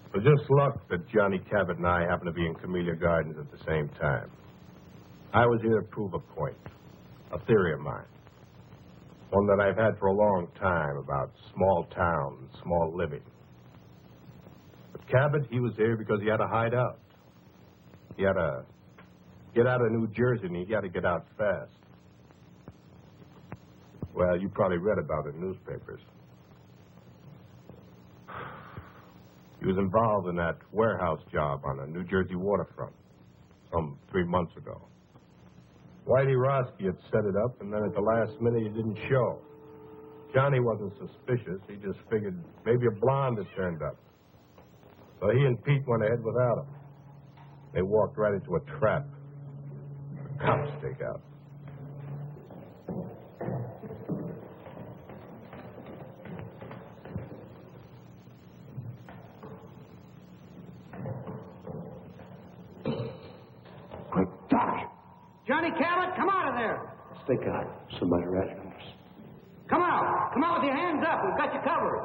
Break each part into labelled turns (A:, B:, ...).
A: It was just luck that Johnny Cabot and I happened to be in Camellia Gardens at the same time. I was here to prove a point, a theory of mine. One that I've had for a long time about small town and small living. But Cabot, he was here because he had to hide out. He had to get out of New Jersey, and he had to get out fast. Well, you probably read about it in newspapers. He was involved in that warehouse job on the New Jersey waterfront some 3 months ago. Whitey Roski had set it up, and then at the last minute he didn't show. Johnny wasn't suspicious. He just figured maybe a blonde had turned up. So he and Pete went ahead without him. They walked right into a trap. The cops take out.
B: Johnny Cabot, come out of there.
C: Stay calm. Somebody right on us.
B: Come out. Come out with your hands up. We've got you covered.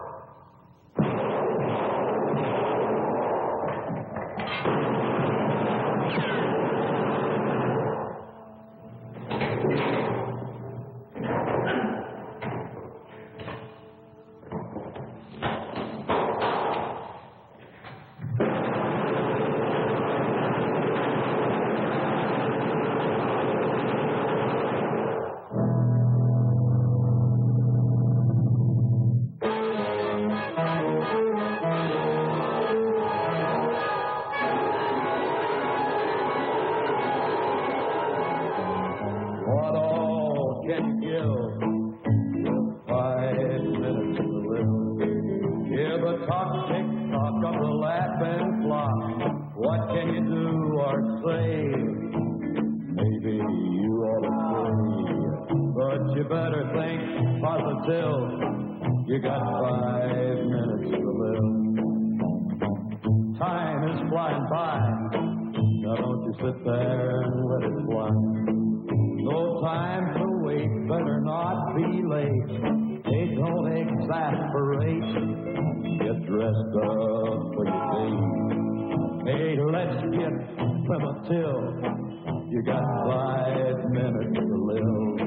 D: You got 5 minutes to live. Time is flying by. Now don't you sit there and let it fly. No time to wait, better not be late. Hey, don't exasperate. Get dressed up for your date. Hey, let's get primitive. You got 5 minutes to live.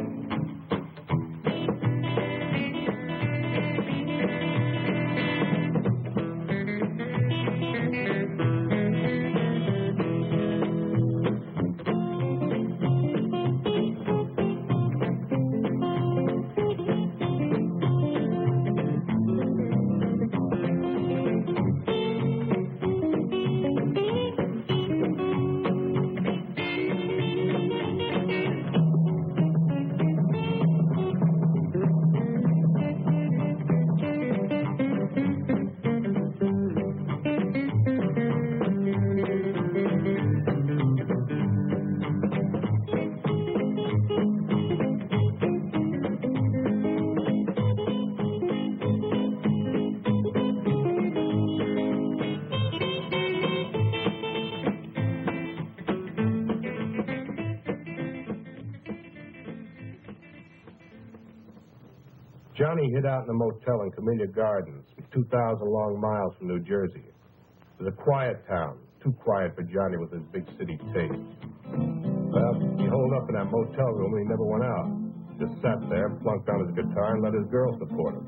A: Johnny hid out in a motel in Camellia Gardens, 2,000 long miles from New Jersey. It was a quiet town, too quiet for Johnny with his big city taste. Well, he holed up in that motel room and he never went out. Just sat there, plunked on his guitar, and let his girl support him.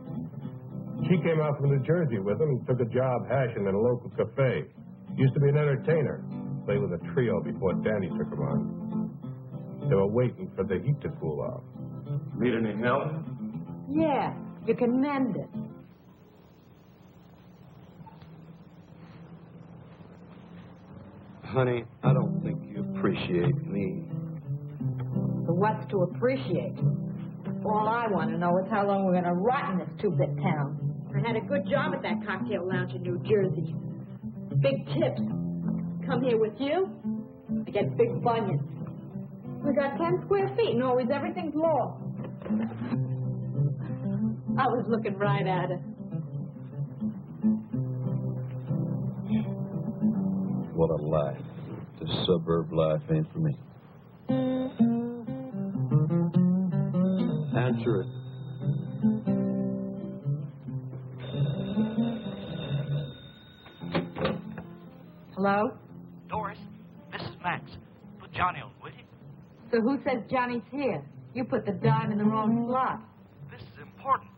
A: She came out from New Jersey with him and took a job hashing in a local cafe. Used to be an entertainer. Played with a trio before Danny took him on. They were waiting for the heat to cool off.
C: Need any help?
E: Yeah, you can mend it.
C: Honey, I don't think you appreciate me.
E: So what's to appreciate? All I want to know is how long we're going to rot in this two-bit town. I had a good job at that cocktail lounge in New Jersey. Big tips. Come here with you, I get big bunions. We got 10 square feet and always everything's lost. I was looking right at it.
C: What a life. This suburb life ain't for me. Answer it.
E: Hello?
B: Doris, this is Max. Put Johnny on, will you?
E: So who says Johnny's here? You put the dime in the wrong slot.
B: This is important.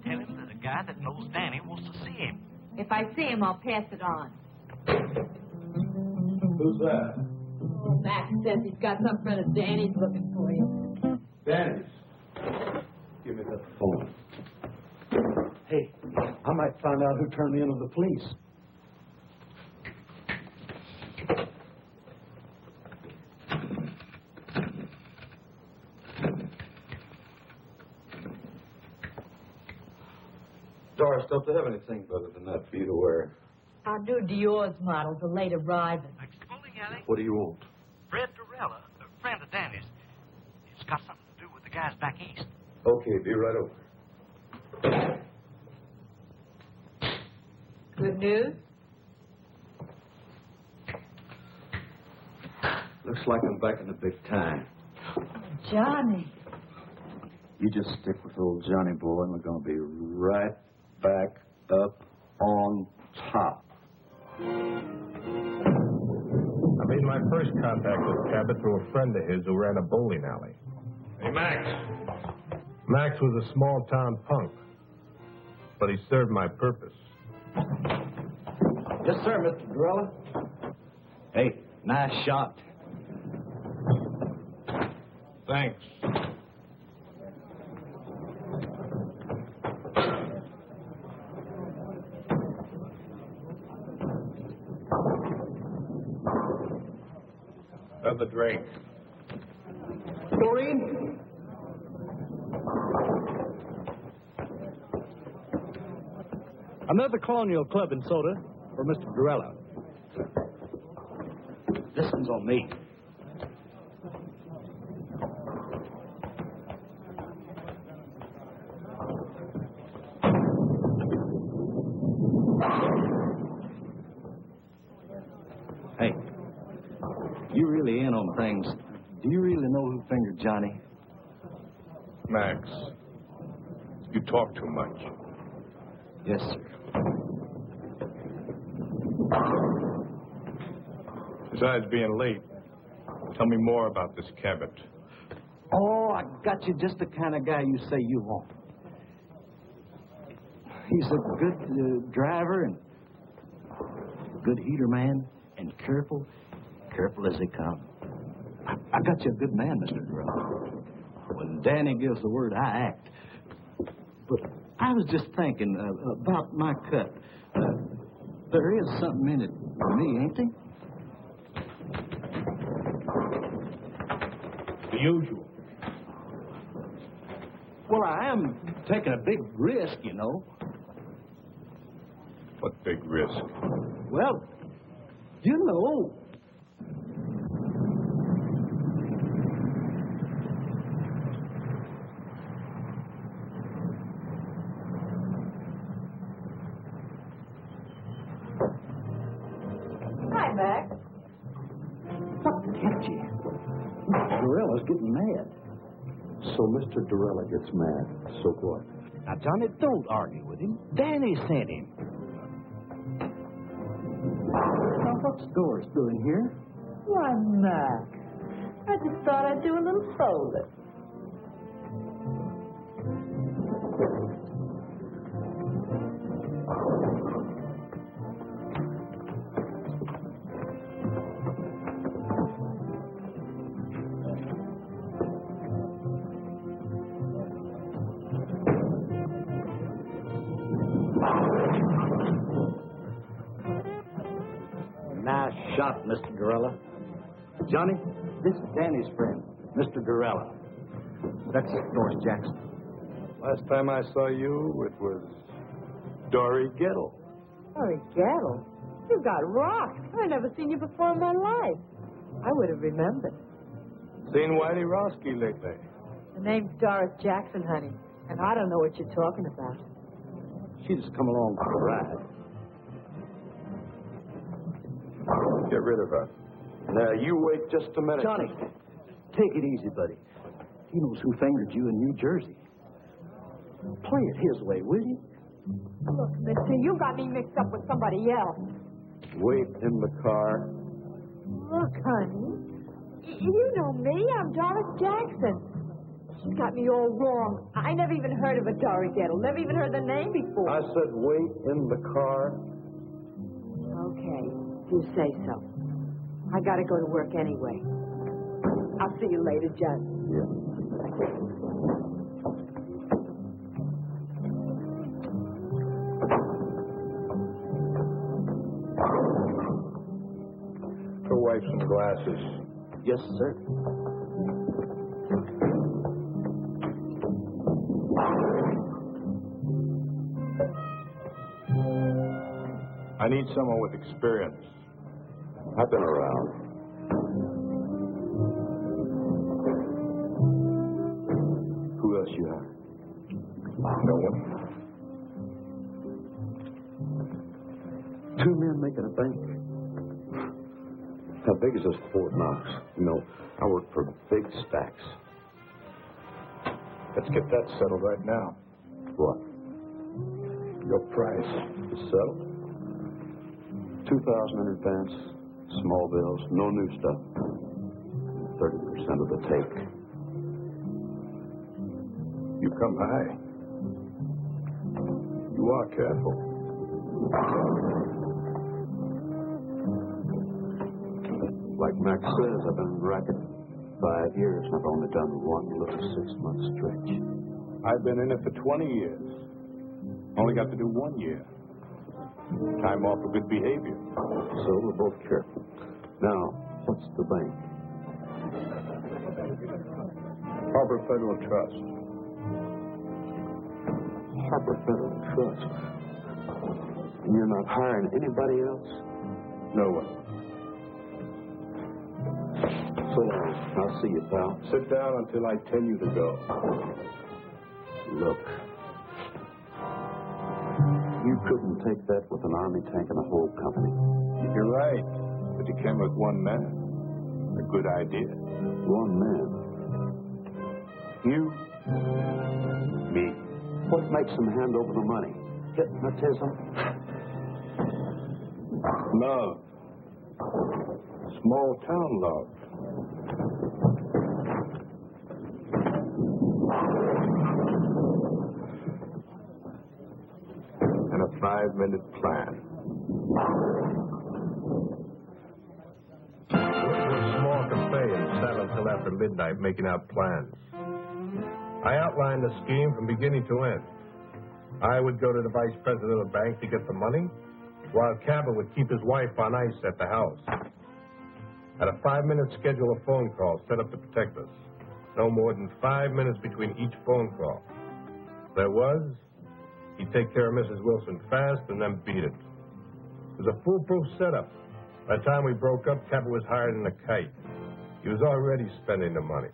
B: Tell him that a guy that knows Danny wants to see him.
E: If I see him, I'll pass it on.
A: Who's that?
E: Oh, Max says he's got some friend of Danny's looking for you.
A: Dennis. Give me that phone.
D: Hey, I might find out who turned me into the police.
C: Doris, don't they have anything better than that for you to wear?
E: Our new Dior's models are late arriving.
B: Excluding Ellie,
C: What do you want?
B: Fred Durella, a friend of Danny's. It's got something to do with the guys back east.
C: Okay, be right over.
E: Good news?
C: Looks like I'm back in the big time.
E: Johnny.
C: You just stick with old Johnny boy, and we're going to be right back up on top.
A: I made my first contact with Cabot through a friend of his who ran a bowling alley. Hey, Max. Max was a small-town punk, but he served my purpose.
D: Yes, sir, Mr. Durella. Hey, nice shot.
A: Thanks. Another drink.
D: Doreen? Another Colonial Club and soda for Mr. Durella. This one's on me. Hey, you really in on things. Do you really know who fingered Johnny?
A: Max, you talk too much.
D: Yes, sir.
A: Besides being late, tell me more about this Cabot.
D: Oh, I got you just the kind of guy you say you want. He's a good driver and good heater man and careful as they come. I got you a good man, Mr. Durella. When Danny gives the word, I act. But I was just thinking about my cut. There is something in it for me, ain't there?
A: The usual.
D: Well, I am taking a big risk, you know.
A: What big risk?
D: Well, you know.
E: Hi, Max.
D: What kept you? Mr. Durella's getting mad.
C: So Mr. Durella gets mad. So what?
D: Now, Johnny, don't argue with him. Danny sent him. Now, what's Doris doing here?
E: Why, Max. I just thought I'd do a little folding.
D: Nice shot, Mr. Durella. Johnny, this is Danny's friend, Mr. Durella. That's Doris Jackson.
C: Last time I saw you, it was Dory Gettle.
E: Hurry, Gettle. You got rocked. I've never seen you before in my life. I would have remembered.
A: Seen Whitey Roski lately?
E: The name's Doris Jackson, honey. And I don't know what you're talking about.
D: She just come along for the ride.
C: Get rid of her. Now, you wait just a minute.
D: Johnny, take it easy, buddy. He knows who fingered you in New Jersey. Play it his way, will you?
E: Look, mister, you got me mixed up with somebody else.
C: Wait in the car.
E: Look, honey, you know me. I'm Doris Jackson. She's got me all wrong. I never even heard of a Dory Gettle. Never even heard the name before.
C: I said wait in the car.
E: Okay, you say so. I gotta go to work anyway. I'll see you later, John.
C: Yeah.
A: Go wipe some glasses.
C: Yes, sir.
A: I need someone with experience.
C: I've been around. Who else you have?
A: No one.
C: Two men making a bank. How big is this Fort Knox? You know, I work for big stacks.
A: Let's get that settled right now.
C: What?
A: Your price.
C: To settle? 2,000 in advance, small bills, no new stuff. 30% of the take.
A: You come high. You are careful.
C: Like Max says, I've been racking 5 years, and I've only done one little 6-month stretch.
A: I've been in it for 20 years. Only got to do 1 year. Time off for good behavior.
C: So we're both careful. Now, what's the bank?
A: Harbor Federal Trust.
C: Harbor Federal Trust. And you're not hiring anybody else?
A: No one.
C: So long. I'll see you, pal.
A: Sit down until I tell you to go.
C: Look. You couldn't take that with an army tank and a whole company.
A: You're right. But you came with one man. A good idea.
C: One man.
A: You? Me.
C: What makes them hand over the money? Hypnotism?
A: Love. Small town love. And a 5-minute plan. Went to a small cafe and sat until after midnight making out plans. I outlined the scheme from beginning to end. I would go to the vice president of the bank to get the money, while Cabot would keep his wife on ice at the house. At a 5-minute schedule of phone calls set up to protect us. No more than 5 minutes between each phone call. There was, he'd take care of Mrs. Wilson fast and then beat it. It was a foolproof setup. By the time we broke up, Cabot was hired in a kite. He was already spending the money.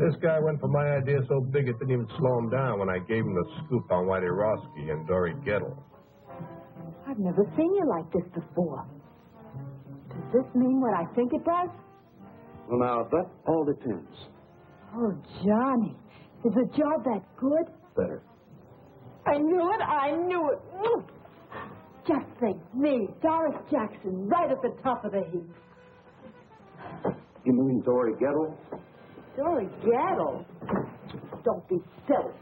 A: This guy went for my idea so big it didn't even slow him down when I gave him the scoop on Whitey Roski and Dory Gettle.
E: I've never seen you like this before. Does this mean what I think it does?
C: Well, now, that all depends.
E: Oh, Johnny, is the job that good?
C: Better.
E: I knew it, I knew it. Just think, me, Doris Jackson, right at the top of the heap.
C: You mean Dory Gettle?
E: Dory Gettle? Don't be silly.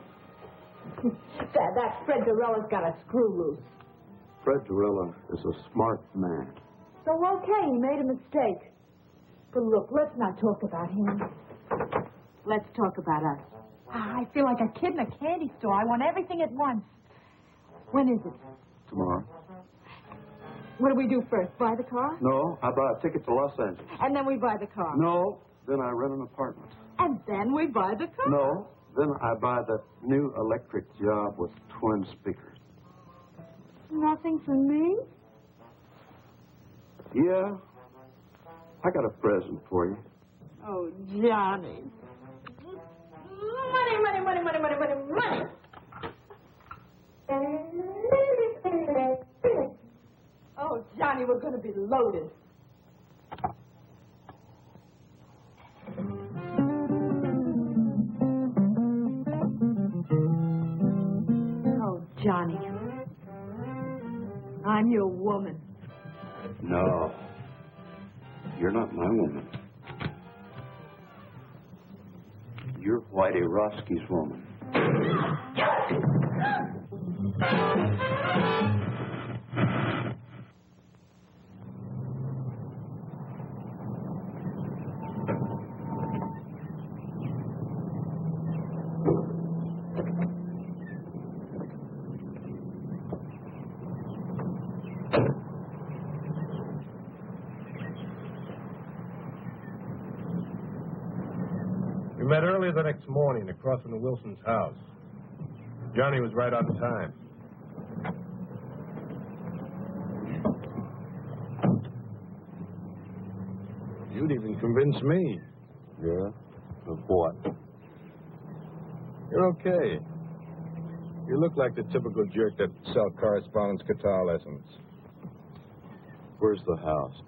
E: that Fred Dorella's got a screw loose.
C: Fred Dorella is a smart man.
E: So, okay, he made a mistake. But look, let's not talk about him. Let's talk about us. I feel like a kid in a candy store. I want everything at once. When is it?
C: Tomorrow.
E: What do we do first? Buy the car?
C: No, I buy a ticket to Los Angeles.
E: And then we buy the car.
C: No, then I rent an apartment.
E: And then we buy the car.
C: No, then I buy that new electric job with twin speakers.
E: Nothing for me?
C: Yeah, I got a present for you.
E: Oh, Johnny. Money, money, money, money, money, money, money. Oh, Johnny, we're going to be loaded. Oh, Johnny. I'm your woman.
C: No. You're not my woman. You're Whitey Roski's woman.
A: We met early the next morning across from the Wilson's house. Johnny was right on time. You'd even convince me.
C: Yeah? Of what?
A: You're okay. You look like the typical jerk that sell correspondence guitar lessons.
C: Where's the house?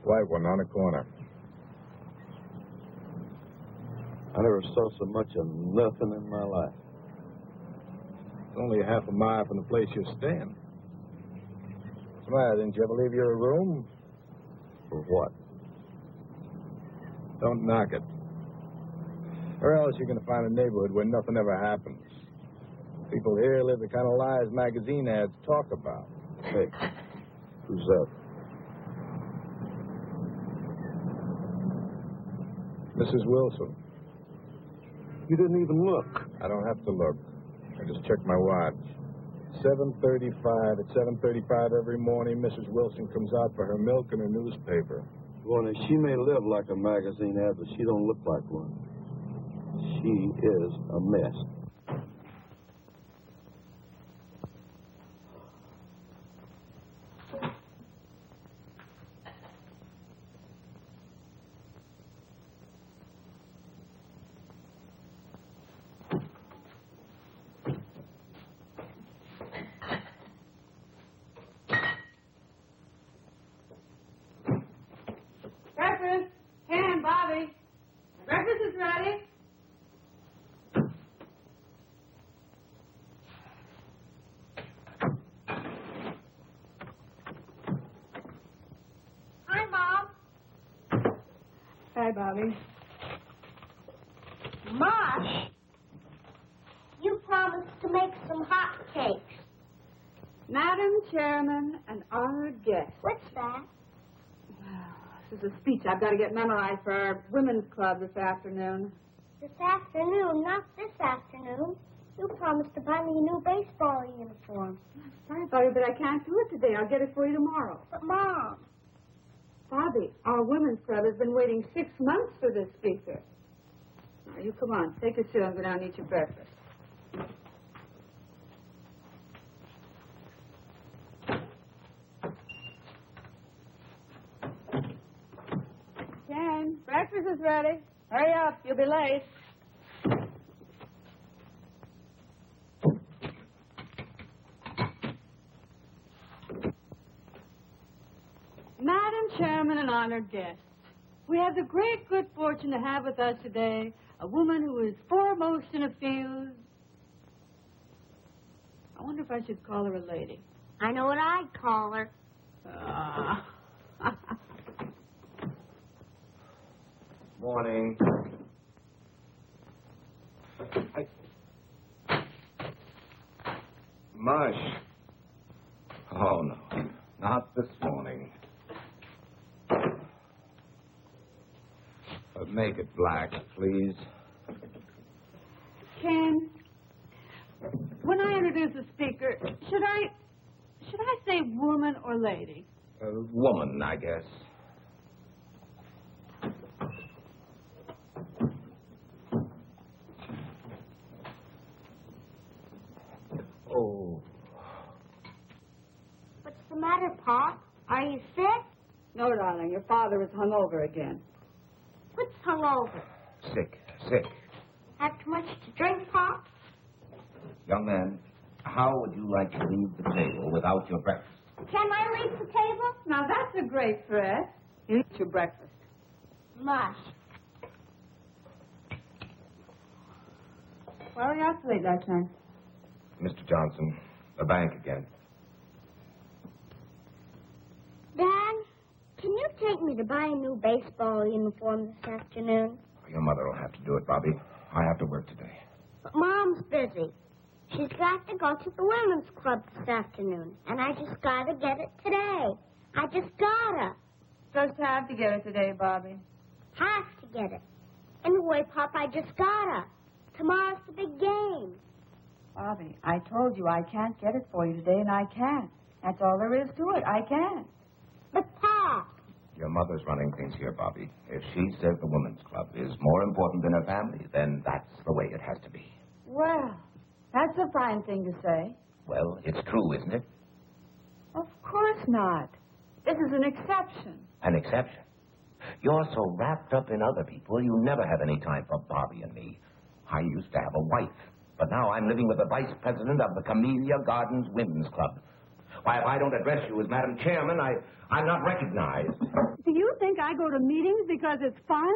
A: White one on the corner.
C: I never saw so much of nothing in my life.
A: It's only half a mile from the place you're staying. What's the matter? Didn't you ever leave your room?
C: For what?
A: Don't knock it. Or else you're going to find a neighborhood where nothing ever happens. People here live the kind of lives magazine ads talk about.
C: Hey, who's that?
A: Mrs. Wilson.
C: You didn't even look.
A: I don't have to look. I just checked my watch. 7:35. At 7:35 every morning, Mrs. Wilson comes out for her milk and her newspaper.
C: Well, now, she may live like a magazine ad, but she don't look like one. She is a mess.
E: Breakfast. Ken, Bobby. Breakfast is ready. Hi, Mom. Hi, Bobby.
F: Mosh, you promised to make some hot cakes.
E: Madam Chairman and honored guests.
F: What's that?
E: This is a speech I've got to get memorized for our women's club this afternoon.
F: This afternoon, not this afternoon. You promised to buy me a new baseball uniform.
E: Sorry, Bobby, but I can't do it today. I'll get it for you tomorrow.
F: But, Mom,
E: Bobby, our women's club has been waiting 6 months for this speaker. Now, you come on. Take a seat and go down and eat your breakfast. Ken, breakfast is ready. Hurry up. You'll be late. Madam Chairman and honored guests, we have the great good fortune to have with us today a woman who is foremost in a field. I wonder if I should call her a lady.
F: I know what I'd call her.
A: Morning.
G: Mush. Oh, no. Not this morning. Make it black, please.
E: Ken, when I introduce the speaker, should I say woman or lady?
G: Woman, I guess.
A: Oh.
F: What's the matter, Pop? Are you sick?
E: No, darling, your father is hungover again.
F: What's hungover?
G: Sick.
F: Have too much to drink, Pop?
G: Young man, how would you like to leave the table without your breakfast?
F: Can I leave the table?
E: Now, that's a great threat. You eat your breakfast.
F: Mush.
E: Why were you out so late last night?
G: Mr. Johnson, the bank again.
F: take me to buy a new baseball uniform this afternoon?
G: Your mother will have to do it, Bobby. I have to work today.
F: But Mom's busy. She's got to go to the women's club this afternoon, and I just gotta get it today. I just gotta.
E: Just have to get it today, Bobby.
F: Have to get it. Anyway, Pop, I just gotta. Tomorrow's the big game.
E: Bobby, I told you I can't get it for you today, and I can't. That's all there is to it. I can't.
F: But, Pop.
G: Your mother's running things here, Bobby. If she says the women's club is more important than her family, then that's the way it has to be.
E: Well, that's a fine thing to say.
G: Well, it's true, isn't it?
E: Of course not. This is an exception.
G: An exception. You're so wrapped up in other people, you never have any time for Bobby and me. I used to have a wife, but now I'm living with the vice president of the Camellia Gardens Women's Club. Why, if I don't address you as Madam Chairman, I'm not recognized.
H: Do you think I go to meetings because it's fun?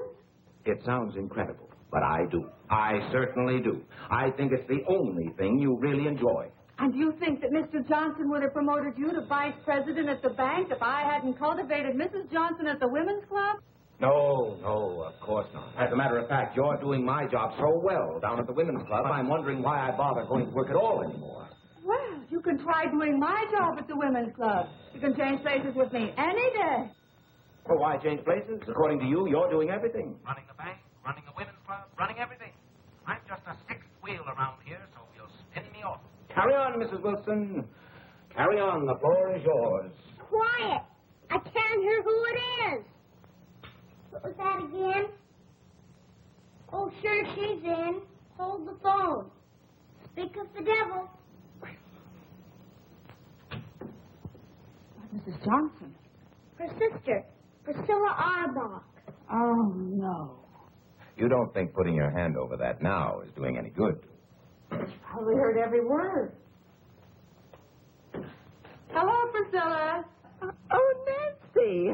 G: It sounds incredible, but I do. I certainly do. I think it's the only thing you really enjoy.
H: And you think that Mr. Johnson would have promoted you to vice president at the bank if I hadn't cultivated Mrs. Johnson at the women's club?
G: No, of course not. As a matter of fact, you're doing my job so well down at the women's club, I'm wondering why I bother going to work at all anymore.
H: Well, you can try doing my job at the women's club. You can change places with me any day.
G: Well, why change places? According to you, you're doing everything.
B: Running the bank, running the women's club, running everything. I'm just a sixth wheel around here, so you'll spin me off.
G: Carry on, Mrs. Wilson. Carry on. The floor is yours.
F: Quiet. I can't hear who it is. What was that again? Oh, sure, she's in. Hold the phone. Speak of the devil.
H: Mrs. Johnson.
F: Her sister, Priscilla Arbach.
H: Oh, no.
G: You don't think putting your hand over that now is doing any good?
H: Probably heard every word. Hello, Priscilla.
I: Oh, Nancy,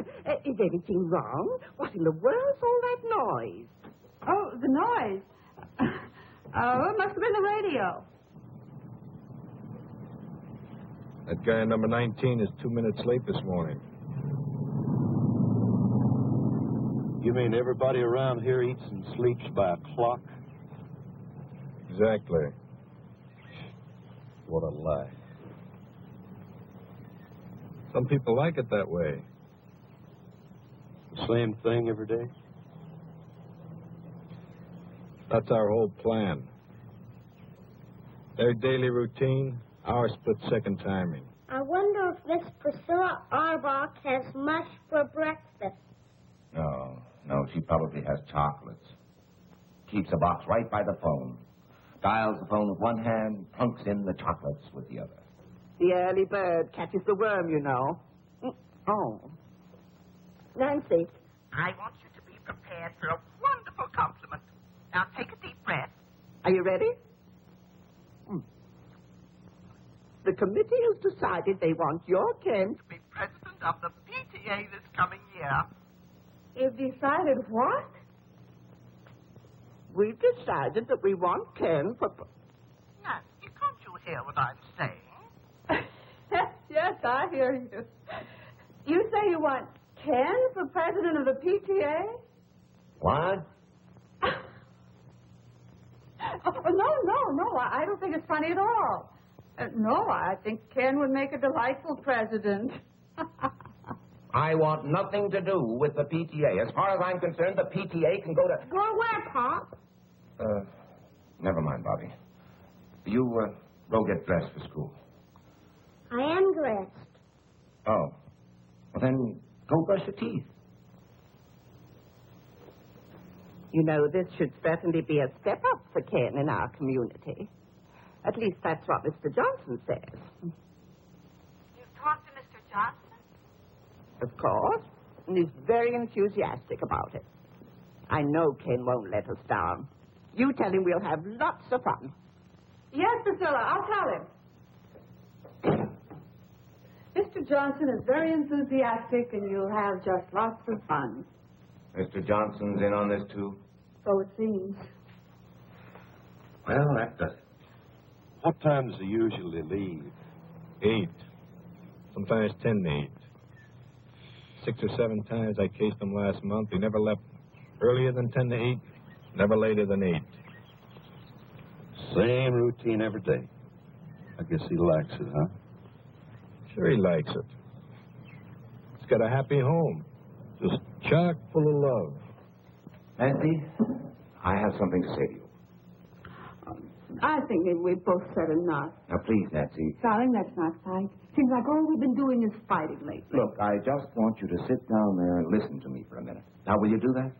I: is anything wrong? What in the world's all that noise?
H: Oh, the noise. Oh, it must have been the radio.
A: That guy number 19 is 2 minutes late this morning.
D: You mean everybody around here eats and sleeps by a clock?
A: Exactly.
D: What a lie.
A: Some people like it that way.
D: The same thing every day?
A: That's our whole plan. Their daily routine, our split-second timing.
F: I wonder if Miss Priscilla Arbach has mush for breakfast.
G: No, she probably has chocolates. Keeps a box right by the phone. Dials the phone with one hand, plunks in the chocolates with the other.
I: The early bird catches the worm, you know. Oh. Nancy.
J: I want you to be prepared for a wonderful compliment. Now take a deep breath.
I: Are you ready? The committee has decided they want your Ken
J: To be president of the PTA this coming year.
H: You've decided what?
I: We've decided that we want Ken for...
J: Nancy, can't you hear what I'm saying?
H: Yes, I hear you. You say you want Ken for president of the PTA?
G: What?
H: Oh, no. I don't think it's funny at all. No, I think Ken would make a delightful president.
G: I want nothing to do with the PTA. As far as I'm concerned, the PTA can go to...
F: Go where, Pop?
G: Never mind, Bobby. You, go get dressed for school.
F: I am dressed.
G: Oh. Well, then, go brush your teeth.
I: You know, this should certainly be a step up for Ken in our community. At least that's what Mr. Johnson says.
J: You've talked to Mr. Johnson?
I: Of course. And he's very enthusiastic about it. I know Ken won't let us down. You tell him we'll have lots of fun.
H: Yes, Priscilla, I'll tell him. Mr. Johnson is very enthusiastic, and you'll have just lots of fun.
G: Mr. Johnson's in on this, too?
H: So it seems.
G: Well, that does it.
D: What time does he usually leave?
A: 8. Sometimes 10 to 8. 6 or 7 times I cased him last month. He never left earlier than 10 to 8, never later than 8.
C: Same routine every day. I guess he likes it, huh?
A: Sure he likes it. He's got a happy home, just chock full of love.
G: Nancy, I have something to say to you.
H: I think maybe we've both said enough.
G: Now, please, Nancy.
H: Darling, let's not fight. Seems like all we've been doing is fighting lately.
G: Look, I just want you to sit down there and listen to me for a minute. Now, will you do that?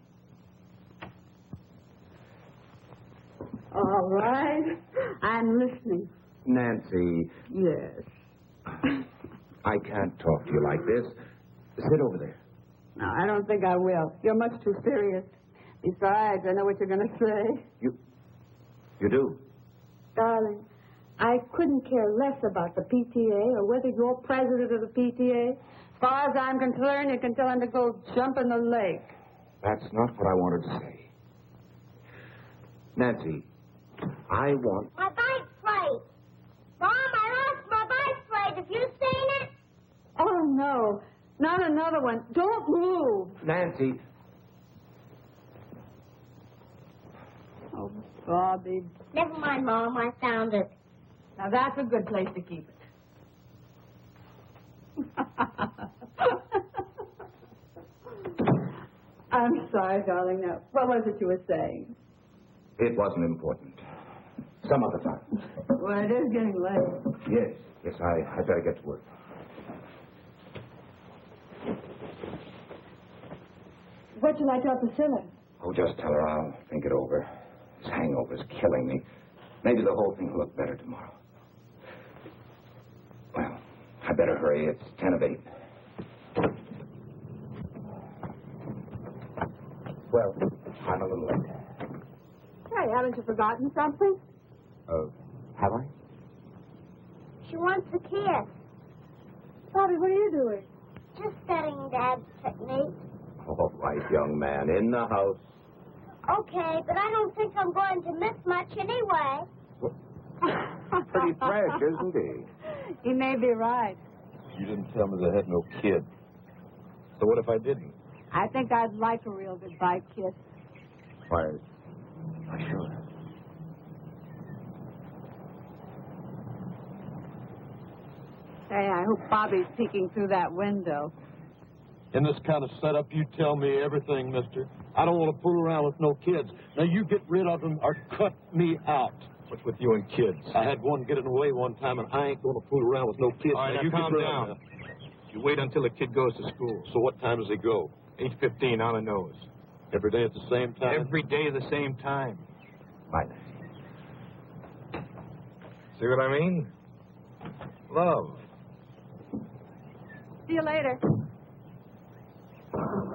H: All right. I'm listening.
G: Nancy.
H: Yes.
G: I can't talk to you like this. Sit over there.
H: No, I don't think I will. You're much too serious. Besides, I know what you're going to say.
G: You do?
H: Darling, I couldn't care less about the PTA or whether you're president of the PTA. As far as I'm concerned, you can tell him to go jump in the lake.
G: That's not what I wanted to say. Nancy, I want...
F: My bike plate. Mom, I lost my bike plate. Have you seen it?
H: Oh, no. Not another one. Don't move.
G: Nancy.
H: Oh, Bobby.
F: Never mind, Mom. I found it.
E: Now, that's a good place to keep it.
H: I'm sorry, darling. Now, what was it you were saying?
G: It wasn't important. Some other time.
H: Well, it is getting late.
G: Yes, I better get to work.
H: What shall I tell Priscilla?
G: Oh, just tell her I'll think it over. This hangover's killing me. Maybe the whole thing will look better tomorrow. Well, I better hurry. It's 10 of 8. Well, I'm a little late.
H: Hey, haven't you forgotten something?
G: Have I?
F: She wants a kiss.
H: Bobby, what are you doing?
F: Just studying Dad's technique.
G: All right, young man, in the house.
F: Okay, but I don't think I'm going to miss much anyway.
G: Pretty fresh, isn't he?
H: He may be right.
A: You didn't tell me they had no kid. So what if I didn't?
H: I think I'd like a real goodbye kiss.
A: Why,
G: Sure.
H: Hey, I hope Bobby's peeking through that window.
D: In this kind of setup, you tell me everything, mister. I don't want to fool around with no kids. Now, you get rid of them or cut me out.
A: what's with you and kids?
D: I had one getting away one time, and I ain't going to fool around with no kids.
A: All right, now
D: you
A: calm
D: get rid of
A: down.
D: them.
A: You wait until the kid goes to school.
D: So what time does he go?
A: 8:15 on the nose.
D: Every day at the same time?
A: Every day at the same time.
G: Right.
A: See what I mean? Love.
H: See you later.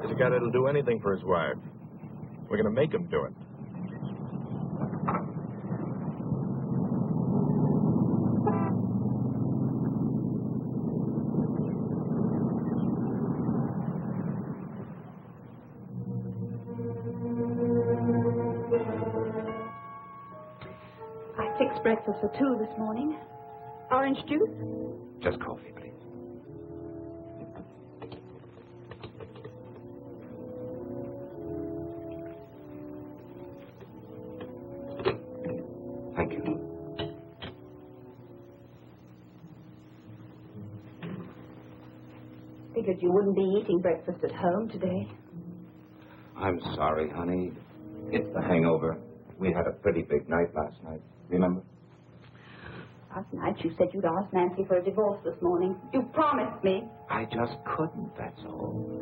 A: He's a guy that'll do anything for his wife. We're going to make him do it.
H: I fixed breakfast for 2 this morning. Orange juice?
G: Just coffee, please. Thank you.
H: Figured you wouldn't be eating breakfast at home today.
G: I'm sorry, honey. It's the hangover. We had a pretty big night last night. Remember?
H: Last night you said you'd ask Nancy for a divorce this morning. You promised me.
G: I just couldn't, that's all.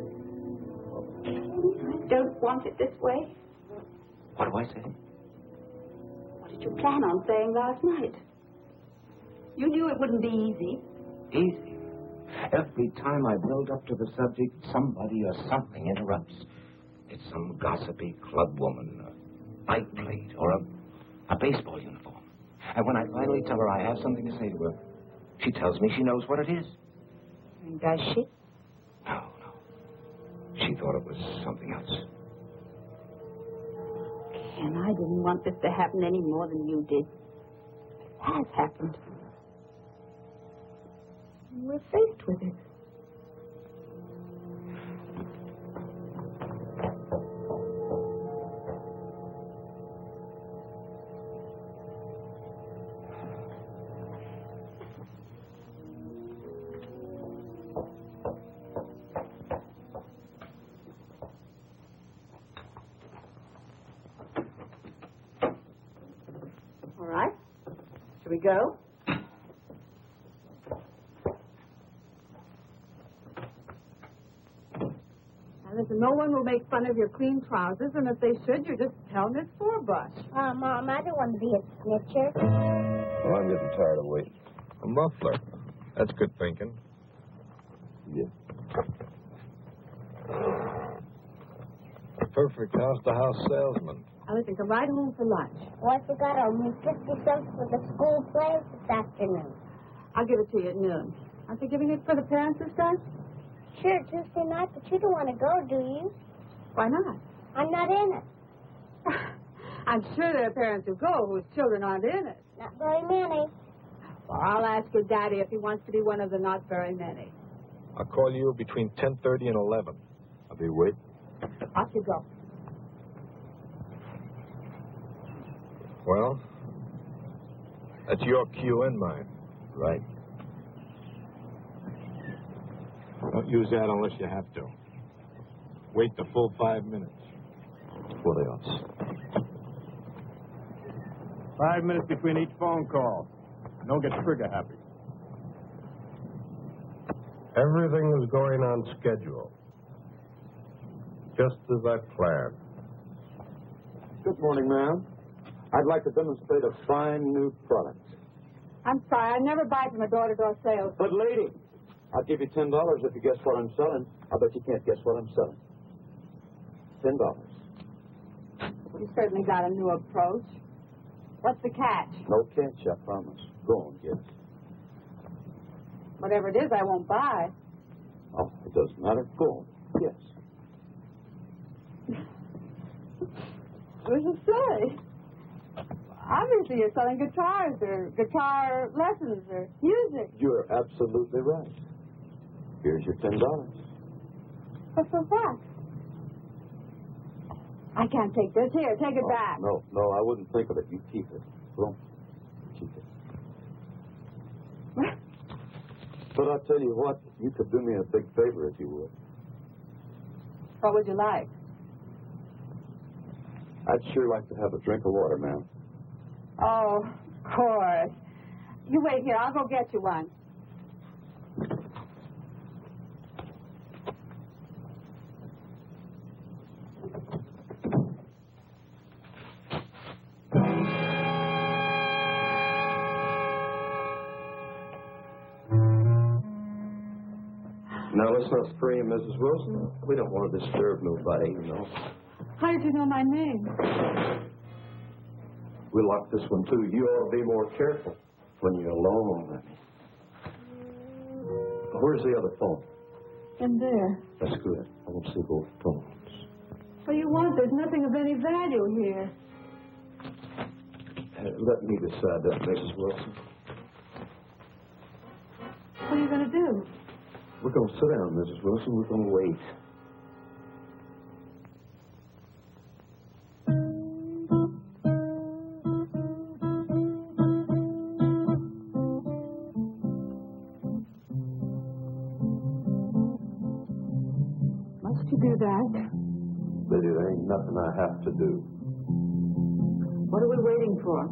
H: I don't want it this way.
G: What do I say?
H: What did you plan on saying last night? You knew it wouldn't be easy.
G: Easy. Every time I build up to the subject, somebody or something interrupts. It's some gossipy club woman, a bike plate, or a baseball uniform. And when I finally tell her I have something to say to her, she tells me she knows what it is.
H: Does she?
G: No. She thought it was something else.
H: Ken, I didn't want this to happen any more than you did. It has happened. We're faced with it. go. Now, listen, no one will make fun of your clean trousers, and if they should, you just tell Miss Forbush.
F: Mom, I don't want to be a snitcher.
C: Well, I'm getting tired of waiting.
A: A muffler. That's good thinking.
C: Yeah.
A: A perfect house-to-house salesman.
H: Now, listen, come right home for lunch.
F: Oh, I forgot I'll need 50 cents for the school plays this afternoon.
H: I'll give it to you at noon. Aren't they giving it for the parents this time?
F: Sure, Tuesday night, but you don't want to go, do you?
H: Why not?
F: I'm not in it.
H: I'm sure there are parents who go whose children aren't in it.
F: Not very many.
H: Well, I'll ask your daddy if he wants to be one of the not very many.
A: I'll call you between 10:30 and 11.
C: I'll be waiting.
H: Off you go.
A: Well, that's your cue and mine.
C: Right.
A: Don't use that unless you have to. Wait the full 5 minutes.
C: What else?
K: 5 minutes between each phone call. Don't get trigger happy.
A: Everything is going on schedule. Just as I planned.
C: Good morning, ma'am. I'd like to demonstrate a fine new product.
H: I'm sorry, I never buy from a door-to-door sales.
C: But, lady, I'll give you $10 if you guess what I'm selling. I bet you can't guess what I'm selling. $10.
H: You certainly got a new approach. What's the catch?
C: No catch, I promise. Go on, guess.
H: Whatever it is, I won't buy.
C: Oh, it doesn't matter. Go on, guess.
H: What does it say? Obviously, you're selling guitars or guitar lessons or music.
C: You're absolutely right. Here's your $10.
H: But for what? I can't take this. Here, take it back.
C: No, I wouldn't think of it. You keep it. Go on. Keep it. But I'll tell you what, you could do me a big favor if you would.
H: What would you like?
C: I'd sure like to have a drink of water, ma'am.
H: Oh, of course. You wait here. I'll go get you one.
C: Now, let's not scream, Mrs. Wilson. We don't want to disturb nobody, you know.
H: How did you know my name?
C: We locked this one, too. You ought to be more careful when you're alone. Where's the other phone?
H: In there.
C: That's good. I want to see both phones.
H: What do you want? There's nothing of any value here.
C: Let me decide that, Mrs. Wilson.
H: What are you going to do?
C: We're going to sit down, Mrs. Wilson. We're going to wait.
H: Must you do that?
C: Lady, there ain't nothing I have to do.
H: What are we waiting for?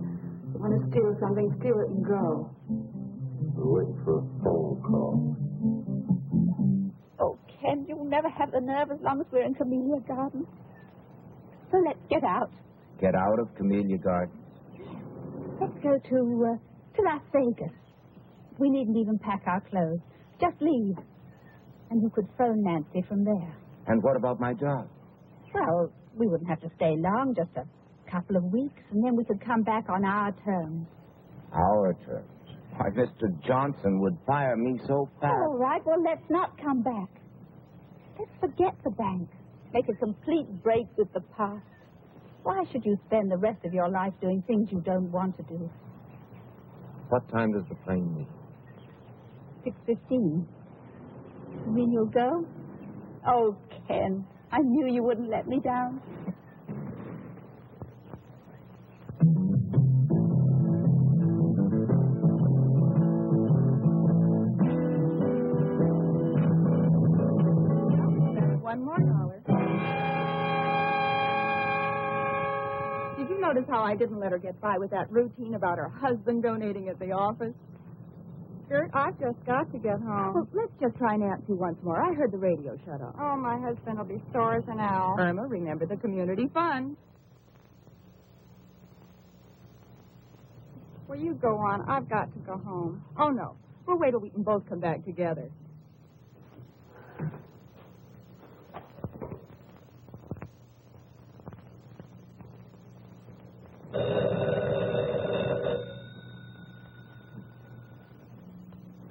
H: You want to steal something, steal it and go.
C: We're waiting for a phone call.
L: Oh, Ken, you'll never have the nerve as long as we're in Camellia Gardens. So let's get out.
G: Get out of Camellia Gardens?
L: Let's go to Las Vegas. We needn't even pack our clothes. Just leave. And you could phone Nancy from there.
G: And what about my job?
L: Well, we wouldn't have to stay long, just a couple of weeks, and then we could come back on our terms.
G: Our terms? Why, Mr. Johnson would fire me so fast.
L: All right, well, let's not come back. Let's forget the bank. Make a complete break with the past. Why should you spend the rest of your life doing things you don't want to do?
G: What time does the plane leave?
L: 6:15. You mean you'll go? Oh, Ken, I knew you wouldn't let me down.
H: $1 more. Did you know notice how I didn't let her get by with that routine about her husband donating at the office? Gert, I've just got to get home. Well, let's just try Nancy once more. I heard the radio shut off. Oh, my husband will be sore as an owl. Irma, remember the community fund. Well, you go on. I've got to go home. Oh, no. We'll wait till we can both come back together.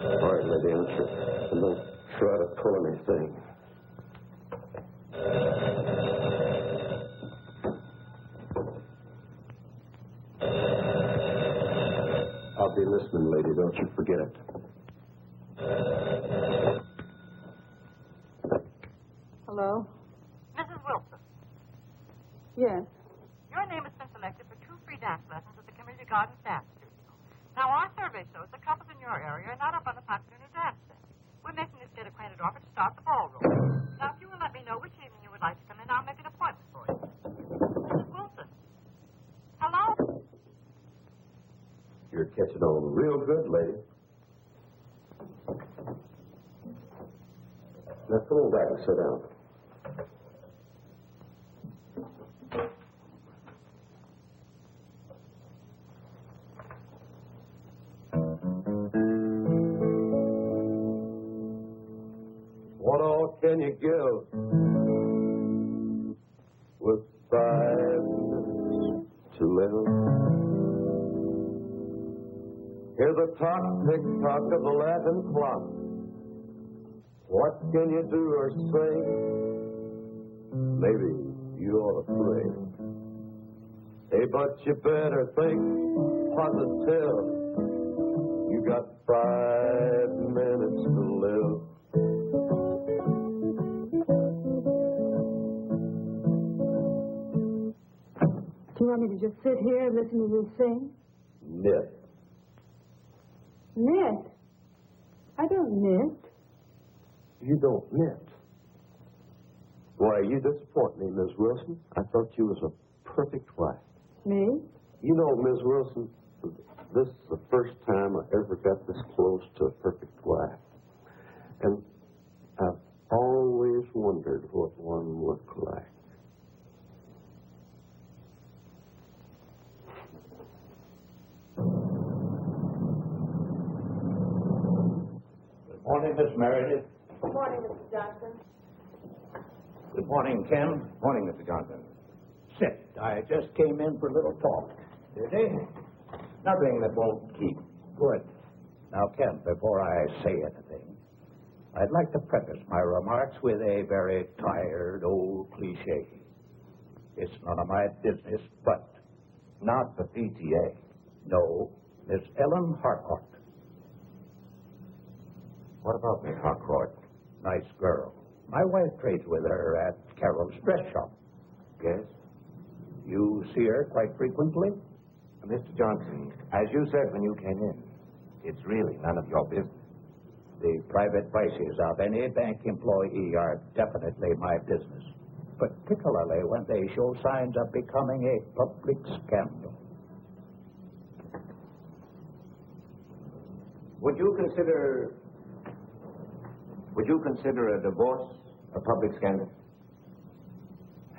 C: All right, lady, answer. And don't try to pull anything. I'll be listening, lady. Don't you forget it.
H: Hello?
J: Mrs. Wilson,
H: Yes.
J: your name has been selected for 2 free dance lessons at the Community Garden Dance Studio. Now, our survey shows the couples in your area are not up on the popular new dance scene. We're making this get acquainted offer to start the ballroom. Now, if you will let me know which evening you would like to come in, I'll make an appointment for you. Mrs. Wilson. Hello?
C: You're catching on real good, lady. Now, come on back and sit down. What all can you give with 5 minutes to live? Hear the tick-tock of the Latin clock. What can you do or say? Maybe you ought to pray. Hey, but you better think positive. You got 5 minutes to live.
H: Do you want me to just sit here and listen to you sing?
C: Knit.
H: Knit? I don't knit.
C: You don't knit. Why, you disappoint me, Miss Wilson. I thought you was a perfect wife.
H: Me?
C: You know, Miss Wilson, this is the first time I ever got this close to a perfect wife. And I've always wondered what one looked like.
G: Good morning, Miss Meredith.
H: Good morning, Mr. Johnson.
G: Good morning, Ken. Morning, Mr. Johnson. Sit. I just came in for a little talk. Did they? Nothing that won't keep. Good. Now, Ken, before I say anything, I'd like to preface my remarks with a very tired old cliche. It's none of my business, but not the PTA. No, Miss Ellen Harcourt. What about Miss Harcourt? Nice girl. My wife trades with her at Carol's dress shop. Yes? You see her quite frequently? Mr. Johnson, as you said when you came in, it's really none of your business. The private vices of any bank employee are definitely my business, particularly when they show signs of becoming a public scandal. Would you consider a divorce a public scandal?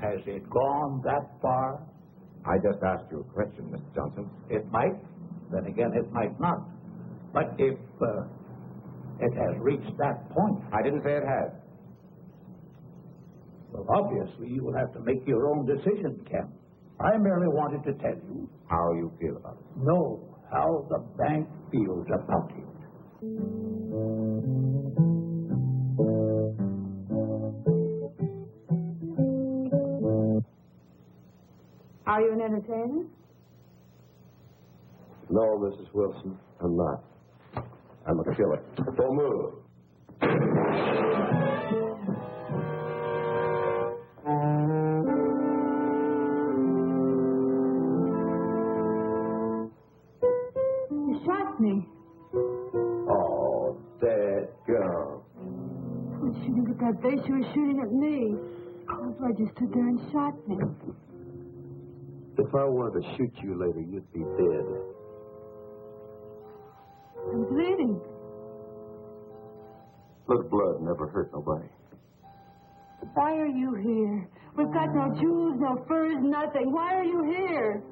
G: Has it gone that far? I just asked you a question, Mr. Johnson. It might. Then again, it might not. But if it has reached that point... I didn't say it has. Well, obviously, you will have to make your own decision, Ken. I merely wanted to tell you... How you feel about it. No, how the bank feels about it.
H: Are you an entertainer?
C: No, Mrs. Wilson, I'm not. I'm a killer. Don't move.
H: You shot me.
C: Oh, dead girl.
H: I was shooting at that base. You were shooting at me. Cold blood, you stood there and shot me.
C: If I wanted to shoot you later, you'd be dead.
H: I'm bleeding.
C: Little blood never hurt nobody.
H: Why are you here? We've got no jewels, no furs, nothing. Why are you here?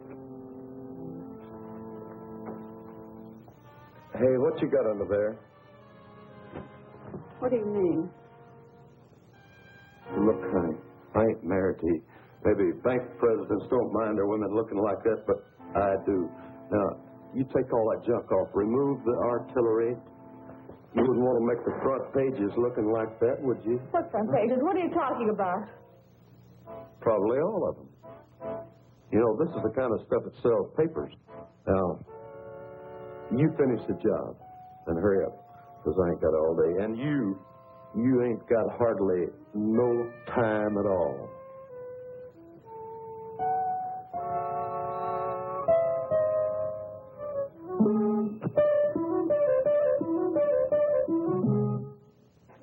C: Hey, what you got under there?
H: What do you mean?
C: Look, honey, I ain't married to you. Maybe bank presidents don't mind their women looking like that, but I do. Now, you take all that junk off. Remove the artillery. You wouldn't want to make the front pages looking like that, would you?
H: What front pages? What are you talking about?
C: Probably all of them. You know, this is the kind of stuff that sells papers. Now, you finish the job and hurry up, because I ain't got all day. And you ain't got hardly no time at all.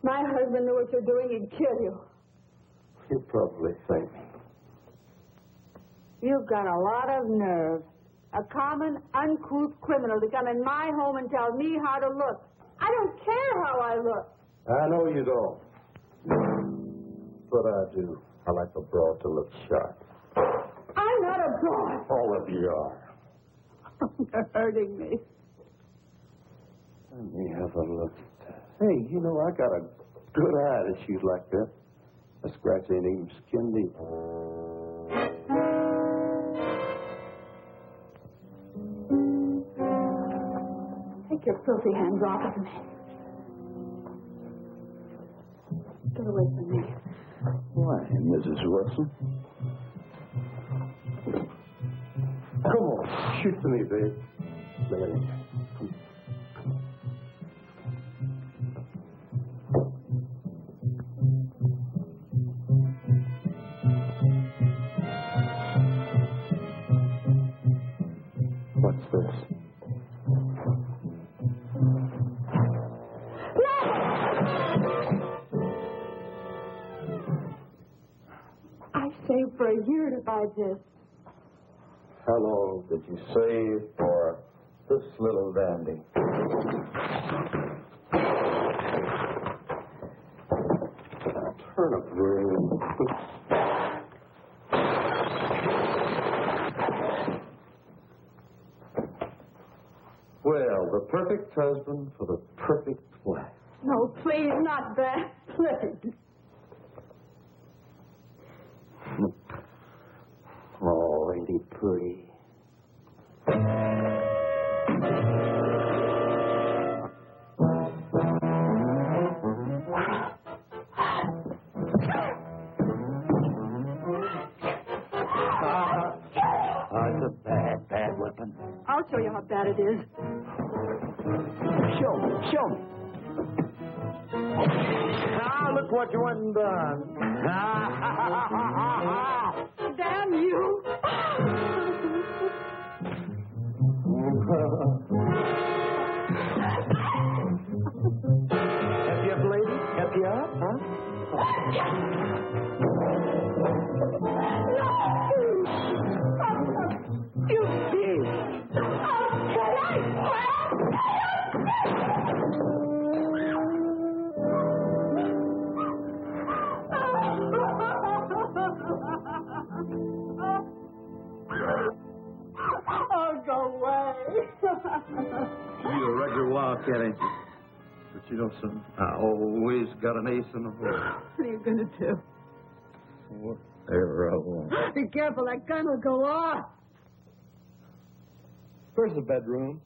H: My husband knew what you're doing, he'd kill you.
C: You probably think.
H: You've got a lot of nerve. A common, uncouth criminal to come in my home and tell me how to look. I don't care how I look.
C: I know you don't. But I do. I like a broad to look sharp.
H: I'm not a broad.
C: All of you are.
H: You're hurting me.
C: Let me have a look at that. Hey, you know, I got a good eye to shoot like that. A scratch ain't even skin deep.
H: Take your filthy hands off of me. Get away from me.
C: Why, Mrs. Wilson? Come on, shoot to me, babe. Look at him. What's this?
H: I saved for a year to buy this.
C: How long did you save for this little dandy? Turnip room. Well, the perfect husband for the perfect wife.
H: No, please, not that. Please.
C: Oh, ain't he pretty? It's a bad weapon.
H: I'll show you how bad it is.
C: Show me.
K: Ah, look what you went and done.
H: Damn you!
C: Help you up, lady? Help you up, huh?
H: You did! Oh, go away.
C: You're a regular wildcat, ain't you? But you know something? I always got an ace in the hole.
H: What are you going to do?
C: Whatever I want.
H: Be careful, that gun will go off.
C: Where's the bedroom?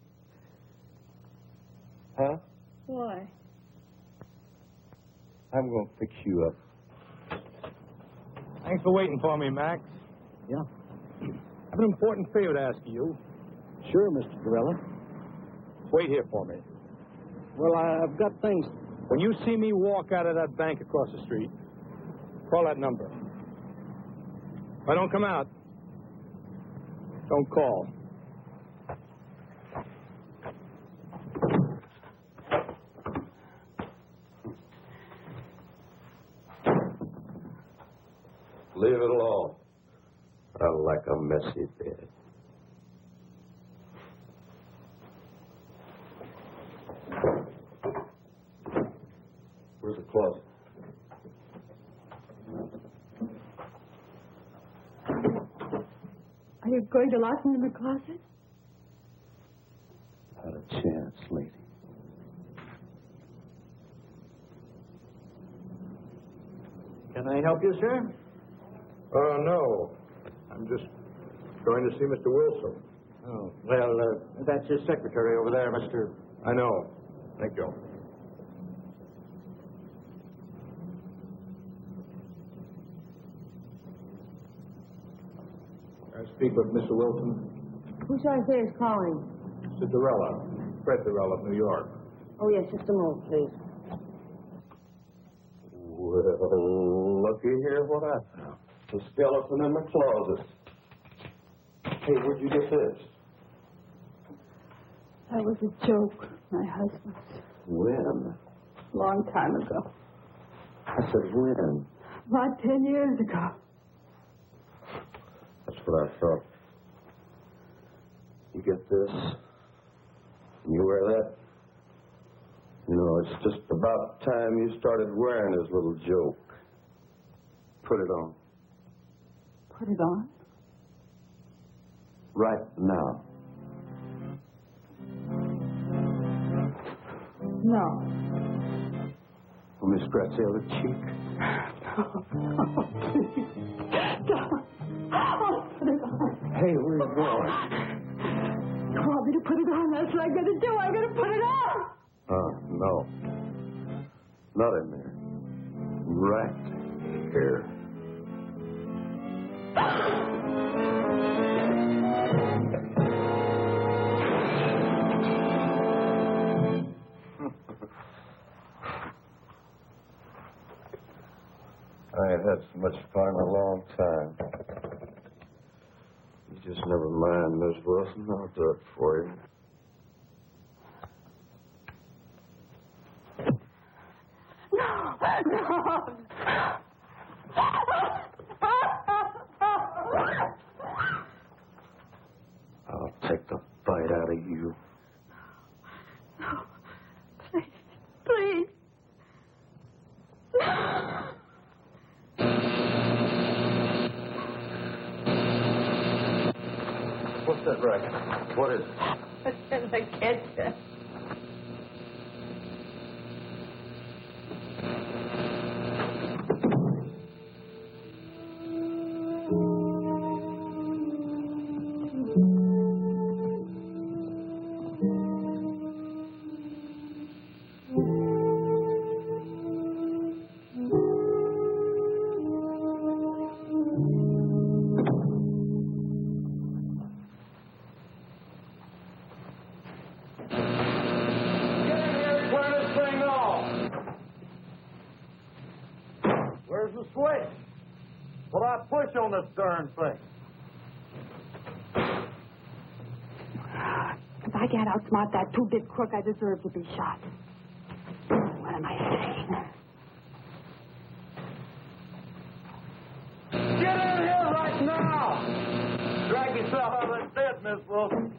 C: Huh?
H: Why?
C: I'm going to fix you up.
K: Thanks for waiting for me, Max.
C: Yeah?
K: I have an important favor to ask you.
C: Sure, Mr. Gorilla.
K: Wait here for me.
C: Well, I've got things.
K: When you see me walk out of that bank across the street, call that number. If I don't come out, don't call.
C: Leave it alone. I around like a messy bed. Where's the closet?
H: Are you going to lock me in the closet?
C: Not a chance, lady.
K: Can I help you, sir?
A: No. I'm just going to see Mr. Wilson.
K: Oh, well, that's his secretary over there, Mr.
A: I know. Thank you. I speak with Mr. Wilson.
H: Who shall I say is calling?
A: Cinderella. Fred Cinderella of New York.
H: Oh, yes, just a moment, please.
C: Well, looky here what I found. The skeleton in the closet. Hey, where'd you get this?
H: That was a joke, my husband's.
C: When?
H: Long time ago.
C: I said when?
H: About 10 years ago.
C: That's what I thought. You get this? You wear that? You know, it's just about time you started wearing his little joke. Put it on.
H: Put it on?
C: Right now.
H: No.
C: Let me scratch the other cheek.
H: No, please. Don't. Oh, put it on.
C: Hey, where are you going?
H: You want me to put it on? That's what I'm going to do. I'm going to put it on.
C: No. Not in there. Right here. I ain't had so much fun in a long time. You just never mind, Miss Wilson. I'll do it for you.
H: No.
C: I'll take the bite out of you.
H: No. Please. Please.
C: What's that racket? What is it?
H: It's in the kitchen.
K: Where's the switch? Will I push on this darn thing?
H: If I can't outsmart that two-bit crook, I deserve to be shot. What am I saying?
K: Get in here right now! Drag yourself out of that bed, Miss Wilson.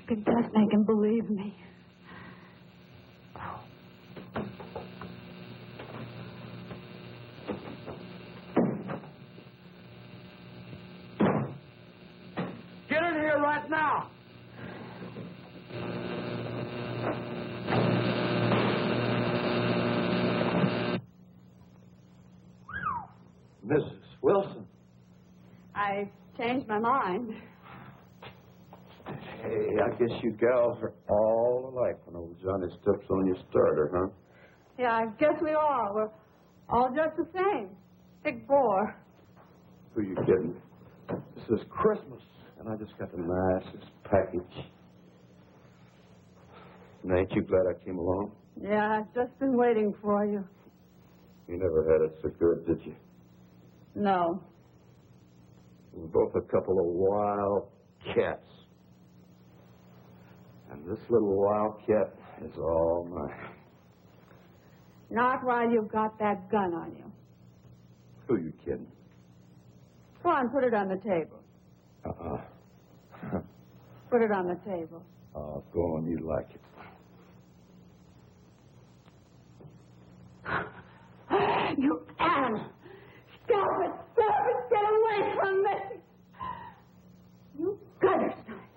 H: It does make him believe me.
K: Get in here right now!
C: Mrs. Wilson.
H: I changed my mind.
C: Hey, I guess you gals are all alike when old Johnny steps on your starter, huh?
H: Yeah, I guess we are. We're all just the same. Big bore.
C: Who you kidding? This is Christmas, and I just got the nicest package. And ain't you glad I came along?
H: Yeah, I've just been waiting for you.
C: You never had it so good, did you?
H: No.
C: We're both a couple of wild cats. And this little wildcat is all mine.
H: Not while you've got that gun on you.
C: Who are you kidding?
H: Go on, put it on the table. Put it on the table.
C: Oh, go on, you like it.
H: You animal! Stop it! Stop it! Get away from me! You gutter snipe!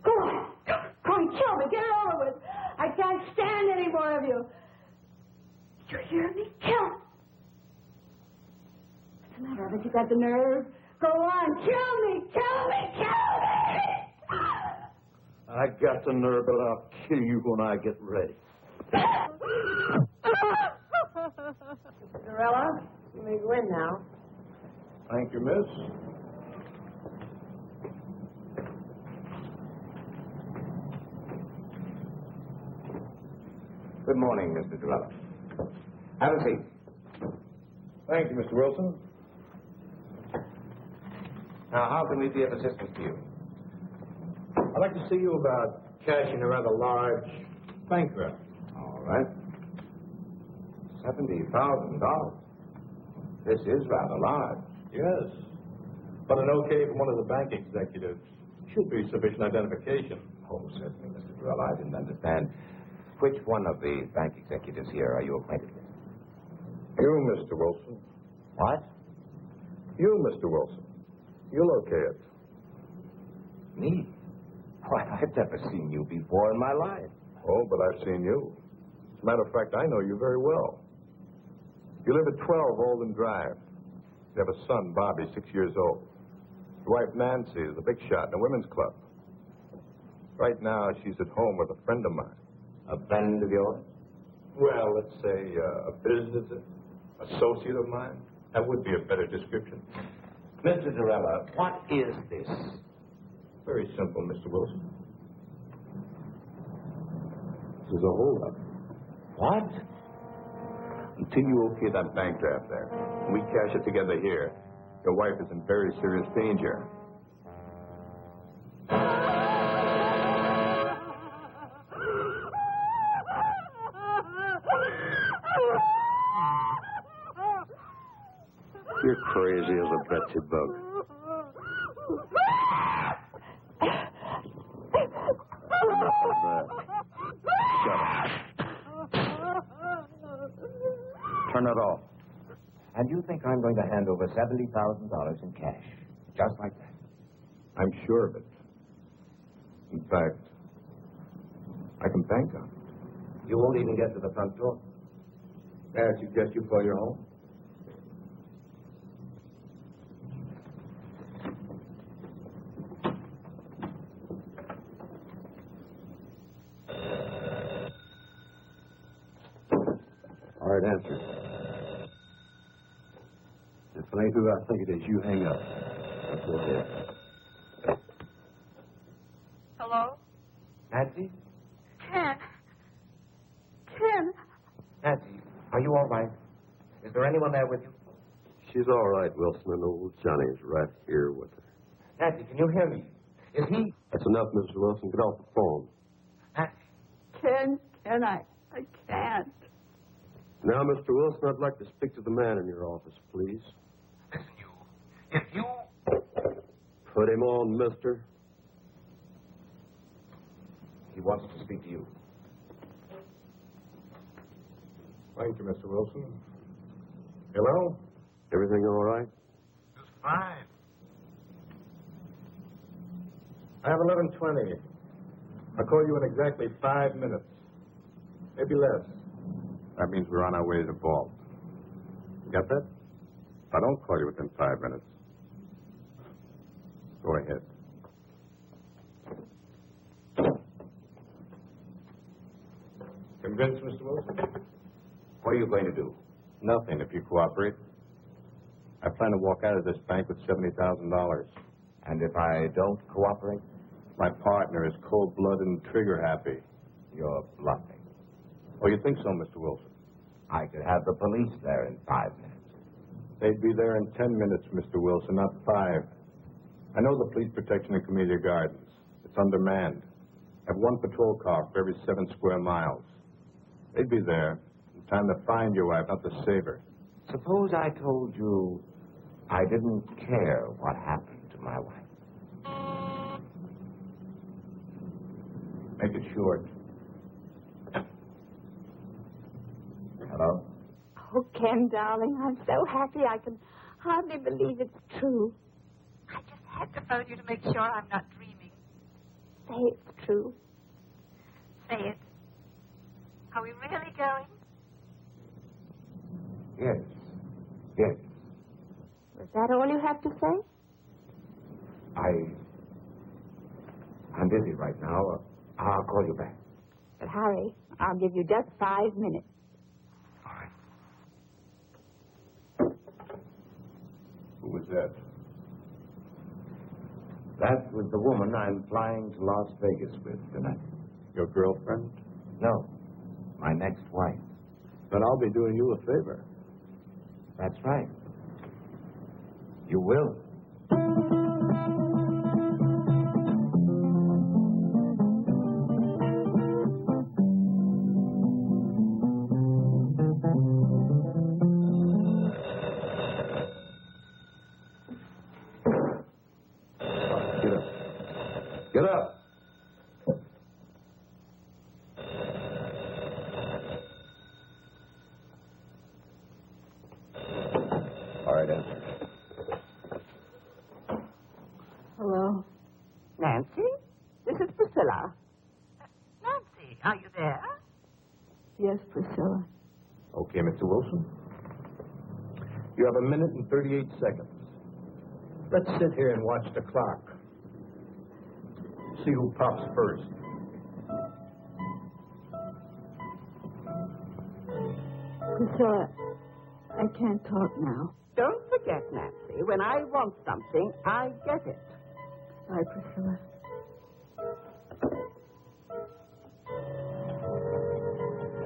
H: Go on! Go on, kill me! Get it over with! I can't stand any more of you! Did you hear me? Kill me! What's the matter? Haven't you got the nerve? Go on! Kill me! Kill me! Kill me!
C: I got the nerve, but I'll kill you when I get ready.
E: Cinderella, you may go in now.
A: Thank you, miss.
G: Good morning, Mr. Durella. Have a seat.
A: Thank you, Mr. Wilson.
G: Now, how can we be of assistance to you?
A: I'd like to see you about cashing a rather large bank run.
G: All right. $70,000. This is rather large.
A: Yes. But an okay from one of the bank executives should be sufficient identification.
G: Oh, certainly, Mr. Durella. I didn't understand. Which one of the bank executives here are you acquainted with?
A: You, Mr. Wilson.
G: What?
A: You, Mr. Wilson. You'll okay it.
G: Me? Why, I've never seen you before in my life.
A: Oh, but I've seen you. As a matter of fact, I know you very well. You live at 12 Olden Drive. You have a son, Bobby, 6 years old. Your wife, Nancy, is a big shot in a women's club. Right now, she's at home with a friend of mine.
G: A friend of yours?
A: Well, let's say a business associate of mine. That would be a better description.
G: Mr. Durella, what is this?
A: Very simple, Mr. Wilson.
C: This is a holdup.
G: What?
A: Until you okay that bank draft there, and we cash it together here, your wife is in very serious danger.
C: You're crazy as a Betsy bug. Enough of that. Shut up. Turn it off.
G: And you think I'm going to hand over $70,000 in cash, just like that?
A: I'm sure of it. In fact, I can bank on it.
G: You won't even get to the front door.
A: May I suggest you call your home?
C: All right, answer. If it ain't who I think it is, you hang up. That's okay.
J: Hello?
G: Nancy?
H: Ken.
G: Nancy, are you all right? Is there anyone there with you?
C: She's all right, Wilson, and old Johnny's right here with her.
G: Nancy, can you hear me? Is he...
C: That's enough, Mr. Wilson. Get off the phone.
G: Nancy?
H: Ken, I can't.
C: Now, Mr. Wilson, I'd like to speak to the man in your office, please.
G: Listen, you. If you...
C: Put him on, mister.
G: He wants to speak to you.
A: Thank you, Mr. Wilson. Hello?
C: Everything all right?
A: Just fine. I have 11:20. I'll call you in exactly 5 minutes. Maybe less. That means we're on our way to the vault. Got that? If I don't call you within 5 minutes, go ahead. Convinced, Mr. Wilson?
G: What are you going to do?
A: Nothing if you cooperate. I plan to walk out of this bank with $70,000.
G: And if I don't cooperate?
A: My partner is cold-blooded and trigger-happy.
G: You're bluffing.
A: Oh, you think so, Mr. Wilson?
G: I could have the police there in 5 minutes.
A: They'd be there in 10 minutes, Mr. Wilson, not 5. I know the police protection in Camellia Gardens. It's undermanned. Have one patrol car for every 7 square miles. They'd be there in time to find your wife, not to save her.
G: Suppose I told you I didn't care what happened to my wife.
A: Make it short.
G: Hello?
L: Oh, Ken, darling, I'm so happy I can hardly believe it's true.
J: I just had to phone you to make sure I'm not dreaming.
L: Say it's true.
J: Say it. Are we really going?
G: Yes. Yes.
L: Was that all you have to say?
G: I'm busy right now. I'll call you back.
L: But hurry. I'll give you just 5 minutes.
G: All right.
A: Who was that?
G: That was the woman I'm flying to Las Vegas with tonight.
A: Your girlfriend?
G: No, my next wife.
A: Then I'll be doing you a favor.
G: That's right. You will.
A: Get up. All right, answer.
I: Hello? Nancy? This is Priscilla.
J: Nancy, are you there?
I: Yes, Priscilla.
A: Okay, Mr. Wilson. You have 1 minute and 38 seconds. Let's sit here and watch the clock. See who pops first.
H: Priscilla, I can't talk now.
I: Don't forget, Nancy, when I want something, I get it.
H: Bye, Priscilla.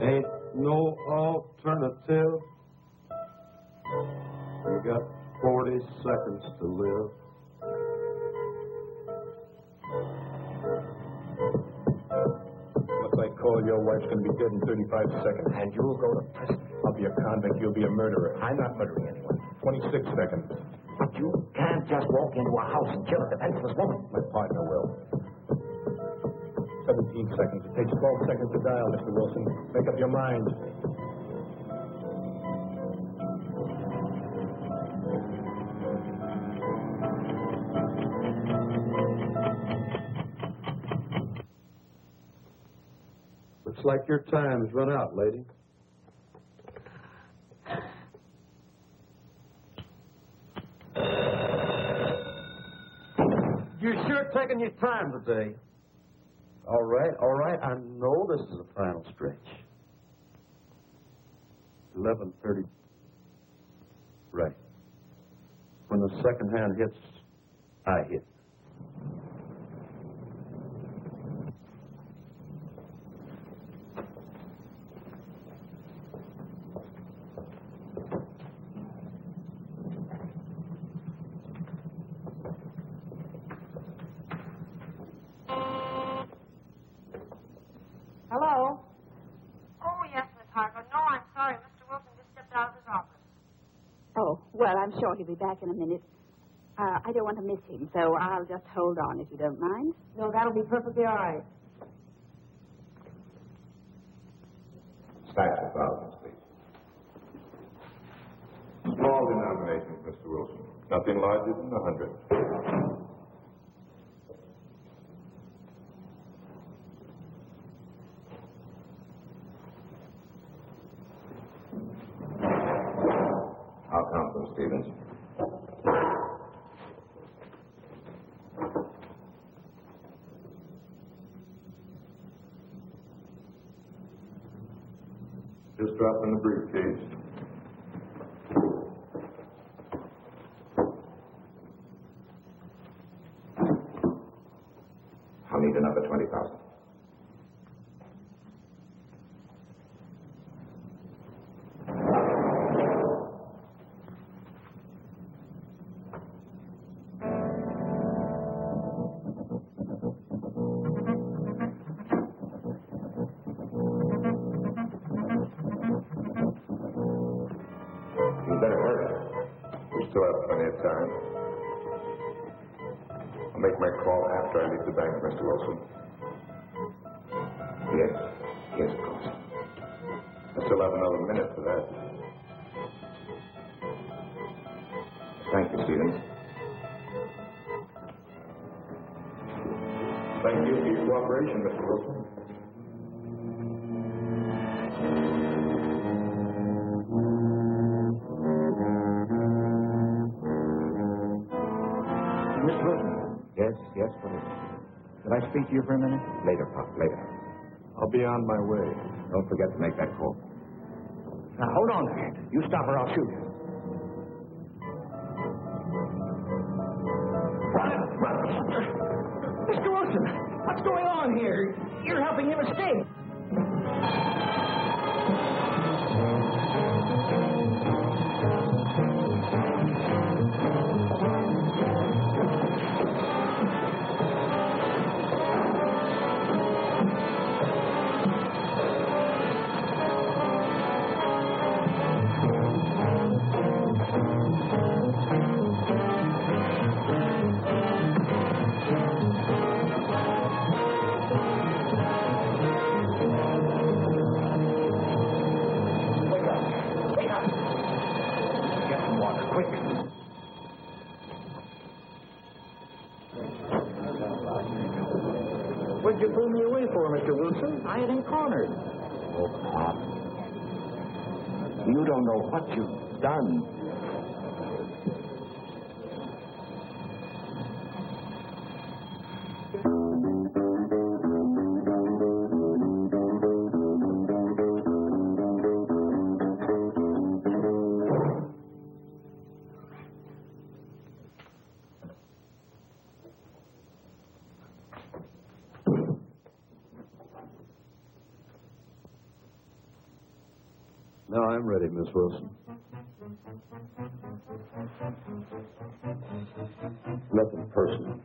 C: Ain't no alternative. You got 40 seconds to live.
A: Once I call, your wife's going to be dead in 35 seconds.
G: And you'll go to prison.
A: I'll be a convict. You'll be a murderer. I'm not murdering anyone. 26 seconds.
G: But you can't just walk into a house and kill a defenseless woman.
A: My partner will. 17 seconds. It takes 12 seconds to dial, Mr. Wilson. Make up your mind.
C: Looks like your time's run out, lady. You're sure taking your time today. All right. I know this is a final stretch. 11:30. Right. When the second hand hits, I hit.
J: Hello? Oh, yes, Miss Harper. No, I'm sorry. Mr. Wilson just stepped out of his office.
L: Oh, well, I'm sure he'll be back in a minute. I don't want to miss him, so I'll just hold on if you don't mind.
E: No, that'll be perfectly all right.
A: Stacks of thousands, please. Small denominations, Mr. Wilson. Nothing larger than 100. I'll count them, Stevens. Just drop in the briefcase.
G: I'll need another 20,000.
M: still have plenty of time. I'll make my call after I leave the bank, Mr. Wilson.
G: Yes, yes, of course.
M: I still have another minute for that.
G: Thank you, Stevens.
M: Thank you for your cooperation, Mr. Wilson.
G: Mr. Wilson. Yes, what is it? Could I speak to you for a minute? Later, Pop, later.
A: I'll be on my way.
G: Don't forget to make that call. Now, hold on there. You stop or I'll shoot you.
N: Mr. Wilson, what's going on here? You're helping him escape. What'd you pull me away for, Mr. Wilson? I had him cornered.
G: Oh, Pop. You don't know what you've done.
C: Now I'm ready, Miss Wilson. Nothing personal.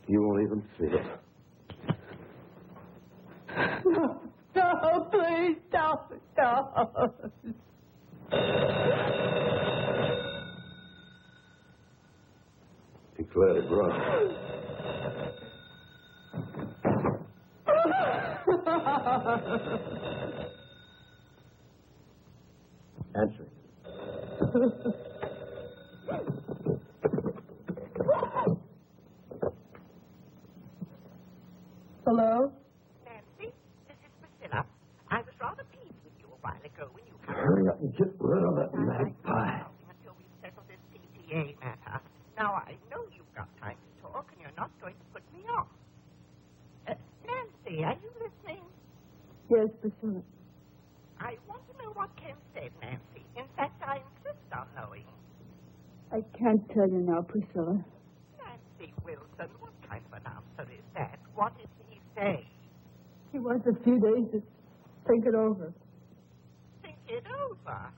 C: You won't even feel it.
H: No, please, don't.
C: Declare it run. Answer.
H: Hello?
I: Nancy, this is Priscilla. I was rather pleased with you a while ago when you came.
C: Hurry up and get rid of that magpie.
I: Until we settle this PTA matter. Now, I know you've got time to talk, and you're not going to put me off. Nancy, are you listening?
H: Yes, Priscilla.
I: I want to know what Ken said, Nancy. In fact, I insist on knowing.
H: I can't tell you now, Priscilla.
I: Nancy Wilson, what kind of an answer is that? What did he say?
H: He wants a few days to think it over.
I: Think it over?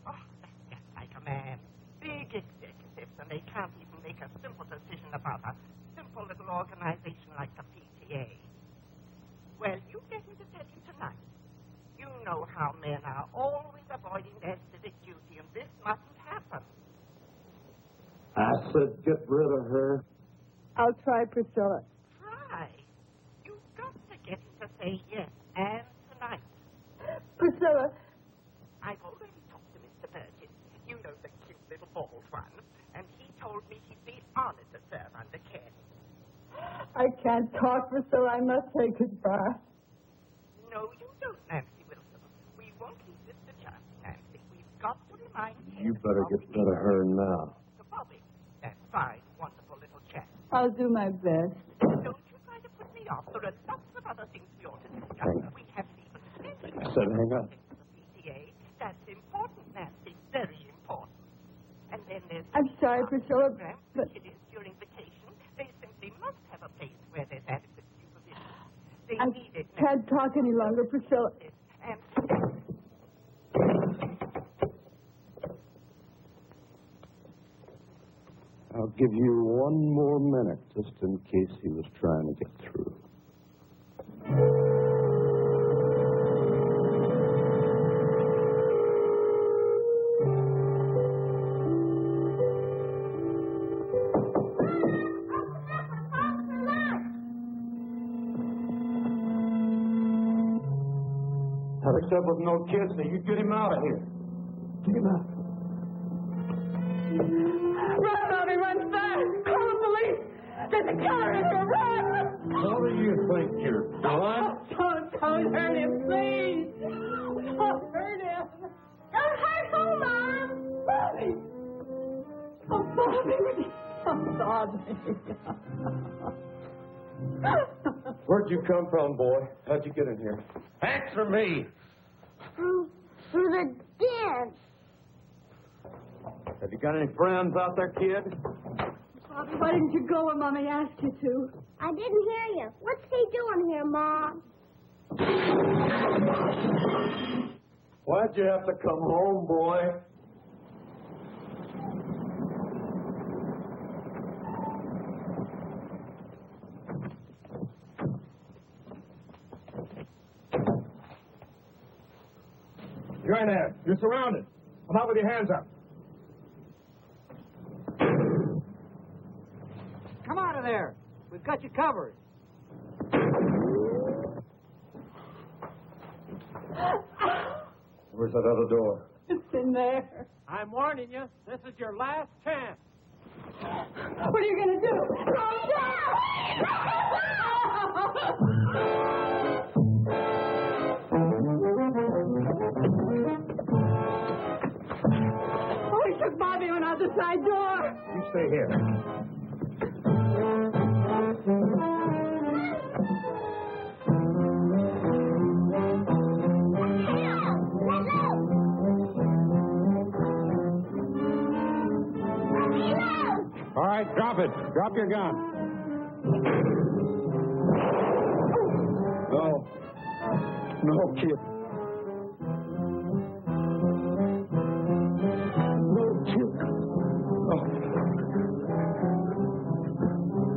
I: Oh, that's just like a man. Big executives, and they can't even make a simple decision about a simple little organization like the PTA. Well, you get me to tell you tonight. You know how men are always avoiding their civic duty, and this mustn't happen.
C: I said get rid of her.
H: I'll try, Priscilla.
I: Try. You've got to get him to say yes, and tonight.
H: Priscilla.
I: I've already talked to Mr. Burgess. You know, the cute little bald one. And he told me he'd be honored to serve under Ken.
H: I can't talk, Priscilla. I must say goodbye.
I: No, you don't, Nancy Wilson. We won't leave this to chance, Nancy. We've got to remind Ken.
C: You better get rid of her now.
I: To Bobby. That fine, wonderful little chap.
H: I'll do my best.
I: Don't you try to put me off. There are lots of other things we ought to discuss. We haven't even finished.
C: I said hang up.
I: PTA. That's important, Nancy. Very important. And then there's...
H: I'm sorry, Priscilla, but...
I: It is during vacation. They simply must have a place where there's adequate supervision. They
H: I
I: need it.
H: can't talk any longer, Priscilla.
I: And...
C: I'll give you one more minute, just in case he was trying to get through.
N: Except with no kids, so you get him out of here. Get him out.
H: Run, Bobby, run fast! Call the police! There's a killer in here, run!
N: What do you think you're doing?
H: Don't hurt him, please! Don't hurt him!
F: Don't hurt who, Mom?
H: Bobby! Oh, Bobby! Oh, Bobby!
N: Where'd you come from, boy? How'd you get in here?
G: Answer me.
F: Through the dance.
N: Have you got any friends out there, kid?
H: Bobby, why didn't you go when Mommy asked you to?
F: I didn't hear you. What's he doing here, Mom?
N: Why'd you have to come home, boy?
A: You ain't there. You're surrounded. Come out with your hands up.
N: Come out of there. We've got you covered. Where's that other door?
H: It's in there.
N: I'm warning you, this is your last chance.
H: What are you going to do? Oh, he took Bobby on out the side door.
A: You stay here. All right, drop it. Drop your gun.
N: No. No, kid. No, kid. No.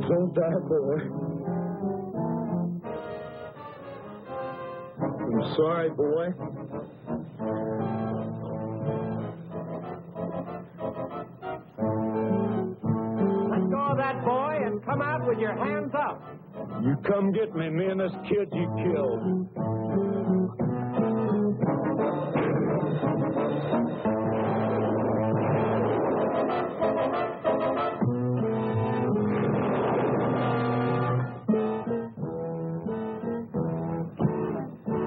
N: Don't die, boy. I'm sorry, boy.
B: That boy and come out with your hands up.
N: You come get me and this kid you killed.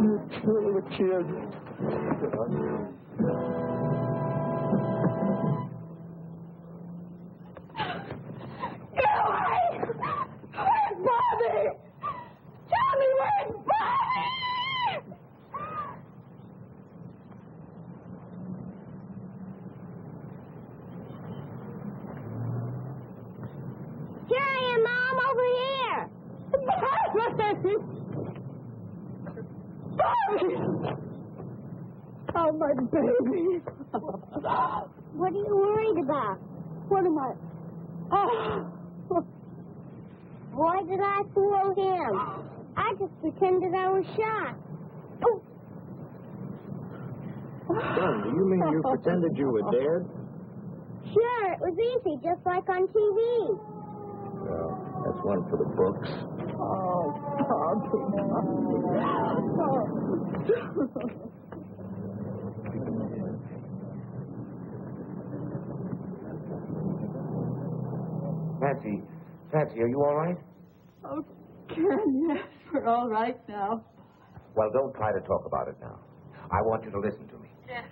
N: You killed the kid.
H: Oh, my baby.
F: What are you worried about?
H: What am I? Oh.
F: Why did I fool him? I just pretended I was shot. Oh.
N: Son, do you mean you pretended you were dead?
F: Sure, it was easy, just like on TV.
N: Well, that's one for the books.
H: Oh, Bobby.
G: Patsy, are you all right?
H: Oh, Ken, yes, we're all right now.
G: Well, don't try to talk about it now. I want you to listen to me.
J: Yes.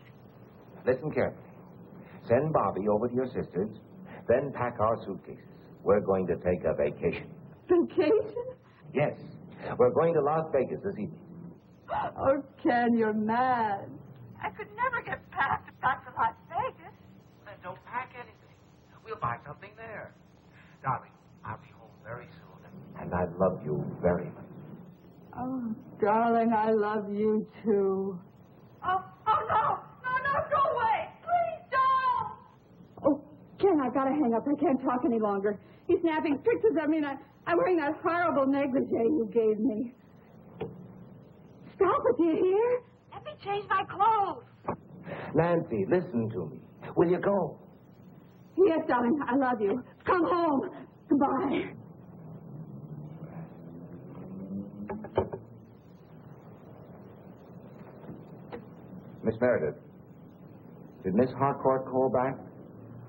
G: Listen carefully. Send Bobby over to your sister's, then pack our suitcases. We're going to take a vacation.
H: Vacation?
G: Yes. We're going to Las Vegas this evening.
H: Oh, Ken, you're mad.
J: I could never get back to Las Vegas.
B: Then don't pack anything. We'll buy something there. Darling, I'll be home very soon.
G: And I love you very much.
H: Oh, darling, I love you, too.
J: Oh, no, go away. Please don't.
H: Oh, Ken, I've got to hang up. I can't talk any longer. He's snapping pictures of me, and I'm wearing that horrible negligee you gave me. Stop it, do you hear?
J: Let me change my clothes.
G: Nancy, listen to me. Will you go?
H: Yes, darling, I love you. Come home. Goodbye.
G: Miss Meredith, did Miss Harcourt call back?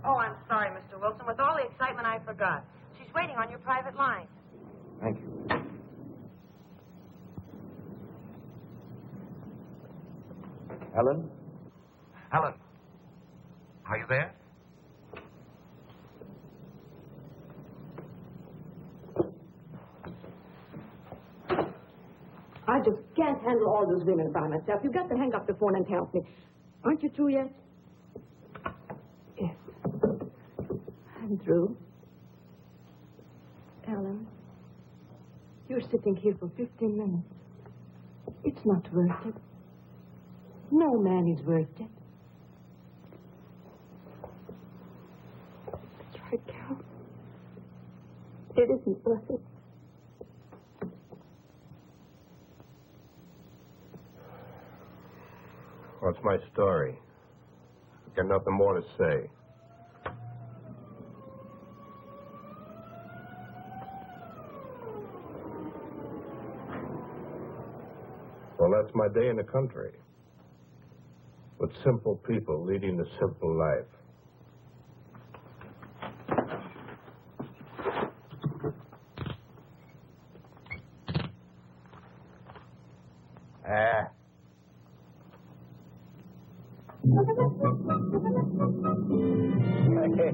J: Oh, I'm sorry, Mr. Wilson. With all the excitement, I forgot. She's waiting on your private line.
G: Thank you. Helen?
B: Helen, are you there?
O: I just can't handle all those women by myself. You've got to hang up the phone and help me. Aren't you through yet? Yes. I'm through. Ellen, you're sitting here for 15 minutes. It's not worth it. No man is worth it. That's right, Carol. It isn't worth it.
A: What's my story? Got nothing more to say. Well, that's my day in the country. With simple people leading a simple life.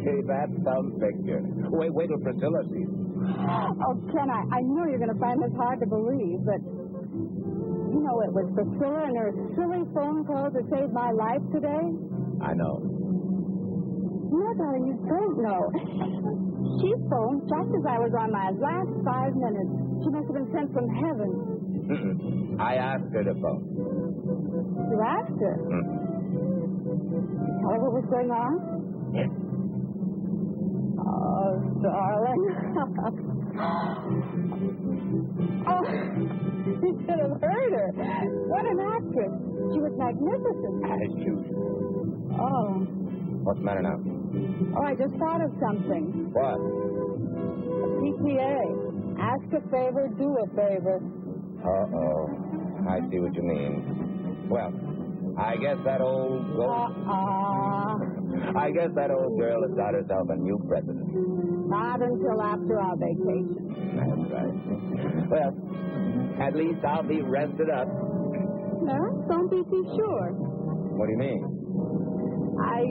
G: Hey, that's some picture. Wait till Priscilla sees it.
H: Oh, Ken, I know you're going to find this hard to believe, but you know it was Priscilla and her silly phone call that saved my life today?
G: I know.
H: No, darling, you don't know. She phoned just as I was on my last 5 minutes. She must have been sent from heaven.
G: I asked her to phone.
H: You asked her? Tell her what was going on?
G: Yes.
H: Oh, darling. Oh, you should have heard her. What an actress. She was magnificent.
G: As usual.
H: Oh.
G: What's the matter now?
H: Oh, I just thought of something.
G: What?
H: PTA. Ask a favor, do a favor.
G: Uh-oh. I see what you mean. Well, I guess that old I guess that old girl has got herself a new president.
H: Not until after our vacation.
G: That's right. Well, at least I'll be rested up.
H: No, don't be too sure.
G: What do you mean?
H: I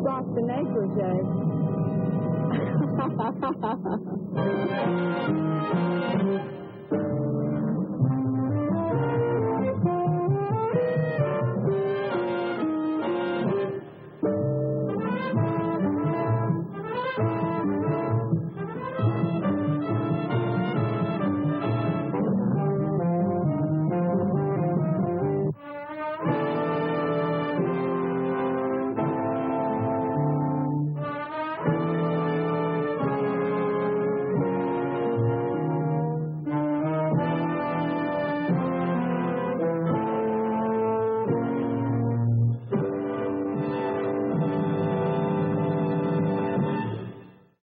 H: brought the negligee.